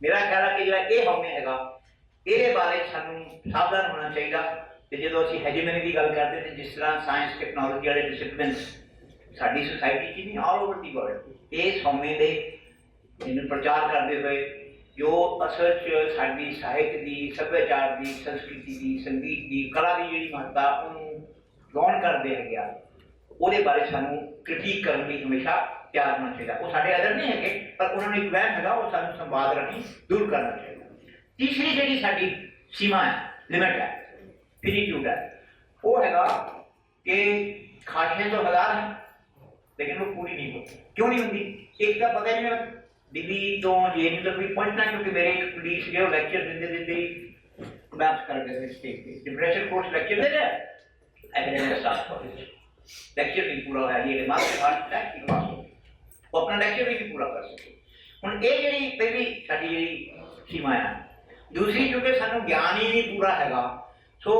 मेरा ख्याल है कि जिहड़ा ये हौमे हैगा इहदे बारे सानूं सावधान होना चाहिए। ते जदों असीं हेजेमनी की गल करदे ते जिस तरह साइंस टैक्नोलॉजी वाले डिसिप्लिन्स साडी सोसाइटी च नहीं ऑल ओवर दी वर्ल्ड इस हौमे दे प्रचार करते हुए जो असल च साडी साहित्य की, सभ्याचार की, संस्कृति की, संगीत की, कला की जिहड़ी महत्ता उहनूं गौण करदे हैगे आ ਉਹਦੇ बारे सानूं क्रिटिक करने ਲਈ हमेशा तैयार होना चाहिए। वो साढ़े अदर नहीं है पर उन्होंने एक वहम है वो सानूं संवाद राਹੀਂ दूर करना चाहिए। तीसरी जिहड़ी साडी सीमा है, लिमिट है, फिनिट्यूड है, वो हैगा कि ख्वाहिशें तो हज़ार हैं लेकिन वो पूरी नहीं होती। क्यों नहीं होती? एक तो पता नहीं, मैं दिल्ली तो JNU तक भी पहुंचना क्योंकि मेरे एक पुलिस गए लेक्चर देते मैथ्स कर गए स्टेज पे डिप्रेशन कोर्स लेक्चर दे रहे एकेडमिक स्टाफ कॉलेज लेक्चर नहीं पूरा होया ये मास्टर क्लास टैक्स पास हो वो अपना लेक्चर भी नहीं पूरा कर सके। हुण ये जिहड़ी पहली साडी जिहड़ी सीमा है। दूसरी क्योंकि सानूं ज्ञान ही नहीं पूरा हैगा, सो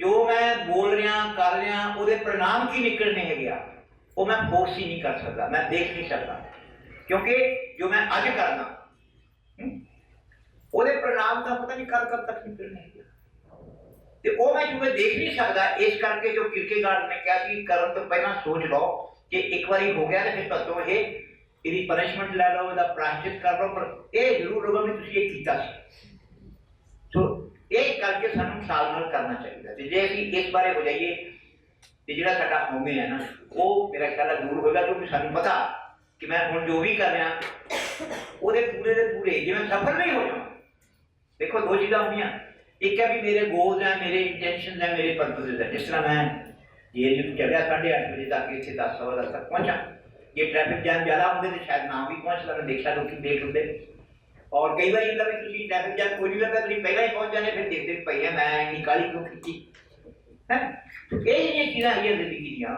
जो मैं बोल रहा कर रहा उहदे परिणाम की निकलने है गया वो मैं फोर्स ही नहीं कर सकता, मैं देख नहीं सकता क्योंकि जो मैं अज करना ਉਹਦੇ ਪ੍ਰਣਾਮ ਤਾਂ ਪਤਾ ਨਹੀਂ ਕਦ ਤੱਕ ਨਹੀਂ ਫਿਰਨੇ। ਤੇ ਉਹ ਮੈਂ ਕਿਉਂਕਿ ਦੇਖ ਨਹੀਂ ਸਕਦਾ, ਇਸ ਕਰਕੇ ਜੋ ਕਿਰਕੇਗਾਰਡ ਨੇ ਕਿਹਾ ਸੀ ਕਰਨ ਤੋਂ ਪਹਿਲਾਂ ਸੋਚ ਲਓ ਕਿ ਇੱਕ ਵਾਰੀ ਹੋ ਗਿਆ ਤੇ ਫਿਰ ਤੁਹਾਨੂੰ ਇਹਦੀ ਪਨਿਸ਼ਮੈਂਟ ਲੈ ਲਓ, ਇਹਦਾ ਪ੍ਰਾਸ਼ਚਿਤ ਕਰ ਲਓ, ਪਰ ਇਹ ਜ਼ਰੂਰ ਹੋਗਾ ਵੀ ਤੁਸੀਂ ਇਹ ਕੀਤਾ ਸੀ। ਸੋ ਇਹ ਕਰਕੇ ਸਾਨੂੰ ਖਿਆਲ ਨਾਲ ਕਰਨਾ ਚਾਹੀਦਾ। ਤੇ ਜੇ ਅਸੀਂ ਇਸ ਬਾਰੇ ਹੋ ਜਾਈਏ ਤੇ ਜਿਹੜਾ ਸਾਡਾ ਹਉਮੈ ਹੈ ਨਾ, ਉਹ ਮੇਰਾ ਖਿਆਲ ਦੂਰ ਹੋਏਗਾ, ਕਿਉਂਕਿ ਸਾਨੂੰ ਪਤਾ ਕਿ ਮੈਂ ਹੁਣ ਜੋ ਵੀ ਕਰ ਰਿਹਾ ਉਹਦੇ ਪੂਰੇ ਦੇ ਪੂਰੇ ਜਿਵੇਂ ਸਫਲ ਨਹੀਂ ਹੋ ਜਾਵਾਂ। ਦੇਖੋ ਦੋ ਚੀਜ਼ਾਂ ਹੁੰਦੀਆਂ, ਇੱਕ ਹੈ ਵੀ ਮੇਰੇ ਗੋਲਸ ਹੈ, ਮੇਰੇ ਇੰਟੈਂਸ਼ਨ ਹੈ, ਮੇਰੇ ਪਰਪਸਿਸ ਹੈ। ਜਿਸ ਤਰ੍ਹਾਂ ਮੈਂ ਜੇਲ੍ਹ ਨੂੰ ਚੱਲਿਆ 8:30 ਵਜੇ ਤੱਕ, ਇੱਥੇ 10:15 ਤੱਕ ਪਹੁੰਚਾ। ਜੇ ਟ੍ਰੈਫਿਕ ਜਾਮ ਜ਼ਿਆਦਾ ਹੁੰਦੇ ਤਾਂ ਸ਼ਾਇਦ ਨਾ ਵੀ ਪਹੁੰਚਦਾ, ਮੈਂ ਦੇਖਿਆ ਲੋਕੀ ਲੇਟ ਹੁੰਦੇ। ਔਰ ਕਈ ਵਾਰੀ ਹੁੰਦਾ ਵੀ ਤੁਸੀਂ ਟ੍ਰੈਫਿਕ ਜਾਮ ਕੋਈ ਨਹੀਂ ਲੱਗਾ, ਤੁਸੀਂ ਪਹਿਲਾਂ ਹੀ ਪਹੁੰਚ ਜਾਂਦੇ, ਫਿਰ ਦੇਖਦੇ ਪਈ ਹੈ ਮੈਂ ਇੰਨੀ ਕਾਹਲੀ ਕਿਉਂ ਕੀਤੀ ਹੈ। ਇਹ ਜਿਹੜੀਆਂ ਚੀਜ਼ਾਂ ਹੈਗੀਆਂ ਜ਼ਿੰਦਗੀ ਦੀਆਂ,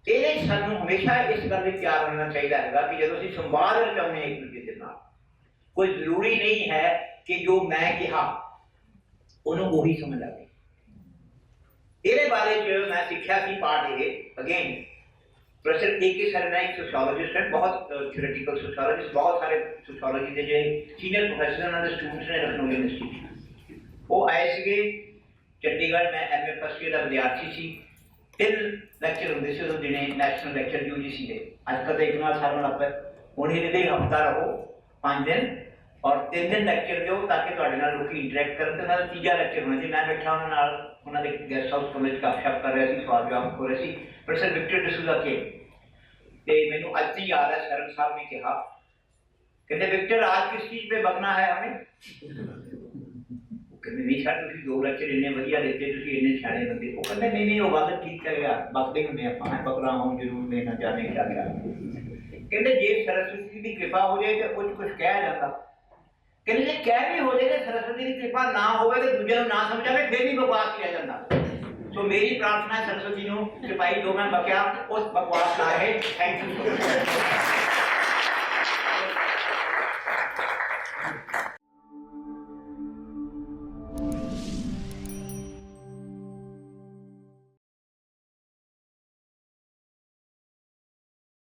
ਇਹਦੇ ਸਾਨੂੰ ਹਮੇਸ਼ਾ ਇਸ ਗੱਲ ਲਈ ਤਿਆਰ ਹੋਣਾ ਚਾਹੀਦਾ ਹੈਗਾ ਕਿ ਜਦੋਂ ਅਸੀਂ ਸੰਵਾਦ ਰਚਾਉਂਦੇ ਹਾਂ ਇੱਕ ਦੂਜੇ ਦੇ ਨਾਲ, ਕੋਈ ਜ਼ਰੂਰੀ ਨਹੀਂ ਹੈ ਕਿ ਜੋ ਮੈਂ ਕਿਹਾ ਉਹਨੂੰ ਉਹੀ ਸਮਝ ਆਵੇ। ਇਹਦੇ ਬਾਰੇ ਚ ਮੈਂ ਸਿੱਖਿਆ ਸੀ ਪਾਠ ਇਹ ਅਗੇਨ ਪ੍ਰੋਫੈਸਰ A.K. ਸਰਨਾ ਇੱਕ ਸੋਸ਼ੀਓਲੋਜਿਸਟ ਹੈ, ਬਹੁਤ ਥਿਓਰੈਟੀਕਲ ਸੋਸ਼ੀਓਲੋਜਿਸਟ, ਬਹੁਤ ਸਾਰੇ ਸੋਸ਼ੀਓਲੋਜੀ ਦੇ ਜਿਹੜੇ ਸੀਨੀਅਰ ਪ੍ਰੋਫੈਸਰ ਉਹਨਾਂ ਦੇ ਸਟੂਡੈਂਟਸ ਨੇ ਲਖਨਊ ਯੂਨੀਵਰਸਿਟੀ। ਉਹ ਆਏ ਸੀਗੇ ਚੰਡੀਗੜ੍ਹ, ਮੈਂ MA ਫਸਟ ਈਅਰ ਦਾ ਵਿਦਿਆਰਥੀ ਸੀ। 3 ਲੈਕਚਰ ਹੁੰਦੇ ਸੀ ਉਦੋਂ ਦਿਨੇ, ਨੈਸ਼ਨਲ ਲੈਕਚਰ UGC ਦੇ। ਅੱਜ ਕੱਲ੍ਹ ਤਾਂ ਇੱਕ ਨਾਲ ਸਾਰਾ ਲੱਗ ਪਿਆ, ਹੁਣ ਇਹਦੇ ਦੇ ਹਫ਼ਤਾ ਰਹੋ 5 ਦਿਨ ਔਰ 3 ਦਿਨ ਲੈਕਚਰ ਦਿਓ ਤਾਂ ਕਿ ਤੁਹਾਡੇ ਨਾਲ ਲੋਕੀ ਇੰਟਰੈਕਟ ਕਰਨ। ਤੇ ਉਹਨਾਂ ਦਾ ਤੀਜਾ ਲੈਕਚਰ ਹੋਣਾ ਸੀ, ਮੈਂ ਬੈਠਾ ਉਹਨਾਂ ਨਾਲ, ਉਹਨਾਂ ਦੇ ਗੈਸਟ ਹਾਊਸ ਕਾਲਜ ਗੱਪਸ਼ਪ ਕਰ ਰਿਹਾ ਸੀ, ਸਵਾਲ ਜਵਾਬ ਹੋ ਰਹੇ ਸੀ। ਪ੍ਰੋਫੈਸਰ ਵਿਕਟਰ ਡਿਸੂਜ਼ਾ ਕੇ, ਤੇ ਮੈਨੂੰ ਅੱਜ ਹੀ ਯਾਦ ਹੈ ਸਰਮ ਸਾਹਿਬ ਨੇ ਕਿਹਾ, कहते विक्टर आज किस चीज पे बकना है हमें? कहते नहीं सर ਤੁਸੀਂ 2 ਲੈਕਚਰ ਇੰਨੇ ਵਧੀਆ ਦਿੱਤੇ, ਤੁਸੀਂ ਇੰਨੇ ਸਿਆਣੇ ਬੰਦੇ। ਉਹ ਕਹਿੰਦੇ ਨਹੀਂ ਨਹੀਂ ਉਹ ਗੱਲ ਠੀਕ ਹੈ ਯਾਰ, ਬਕਦੇ ਹੁੰਦੇ ਆਪਾਂ, ਬਕਰਾ ਹੋਂ ਜ਼ਰੂਰ ਮੈਂ ਨਾ ਜਾਣੇ ਕਿਆ ਗਿਆ। ਕਹਿੰਦੇ ਜੇ ਸਰਸਵਤੀ ਦੀ ਕਿਰਪਾ ਹੋ ਜਾਏ ਤਾਂ ਕੁਝ ਕਹਿ ਜਾਂਦਾ। ਕਹਿੰਦੇ ਜੇ ਕਹਿ ਵੀ ਹੋ ਜਾਏ ਤੇ ਸਰਸਵਤੀ ਦੀ ਕਿਰਪਾ ਨਾ ਹੋਵੇ ਤੇ ਦੂਜੇ ਨੂੰ ਨਾ ਸਮਝਾਵੇ ਫਿਰ ਵੀ ਬਕਵਾਸ ਕਿਹਾ ਜਾਂਦਾ। ਸੋ ਮੇਰੀ ਪ੍ਰਾਰਥਨਾ ਹੈ ਸਰਸਵਤੀ ਨੂੰ ਕਿ ਭਾਈ ਜੋ ਮੈਂ ਬਕਿਆ ਉਸ ਬਕਵਾਸ ਨਾ ਰਹੇ। Thank you.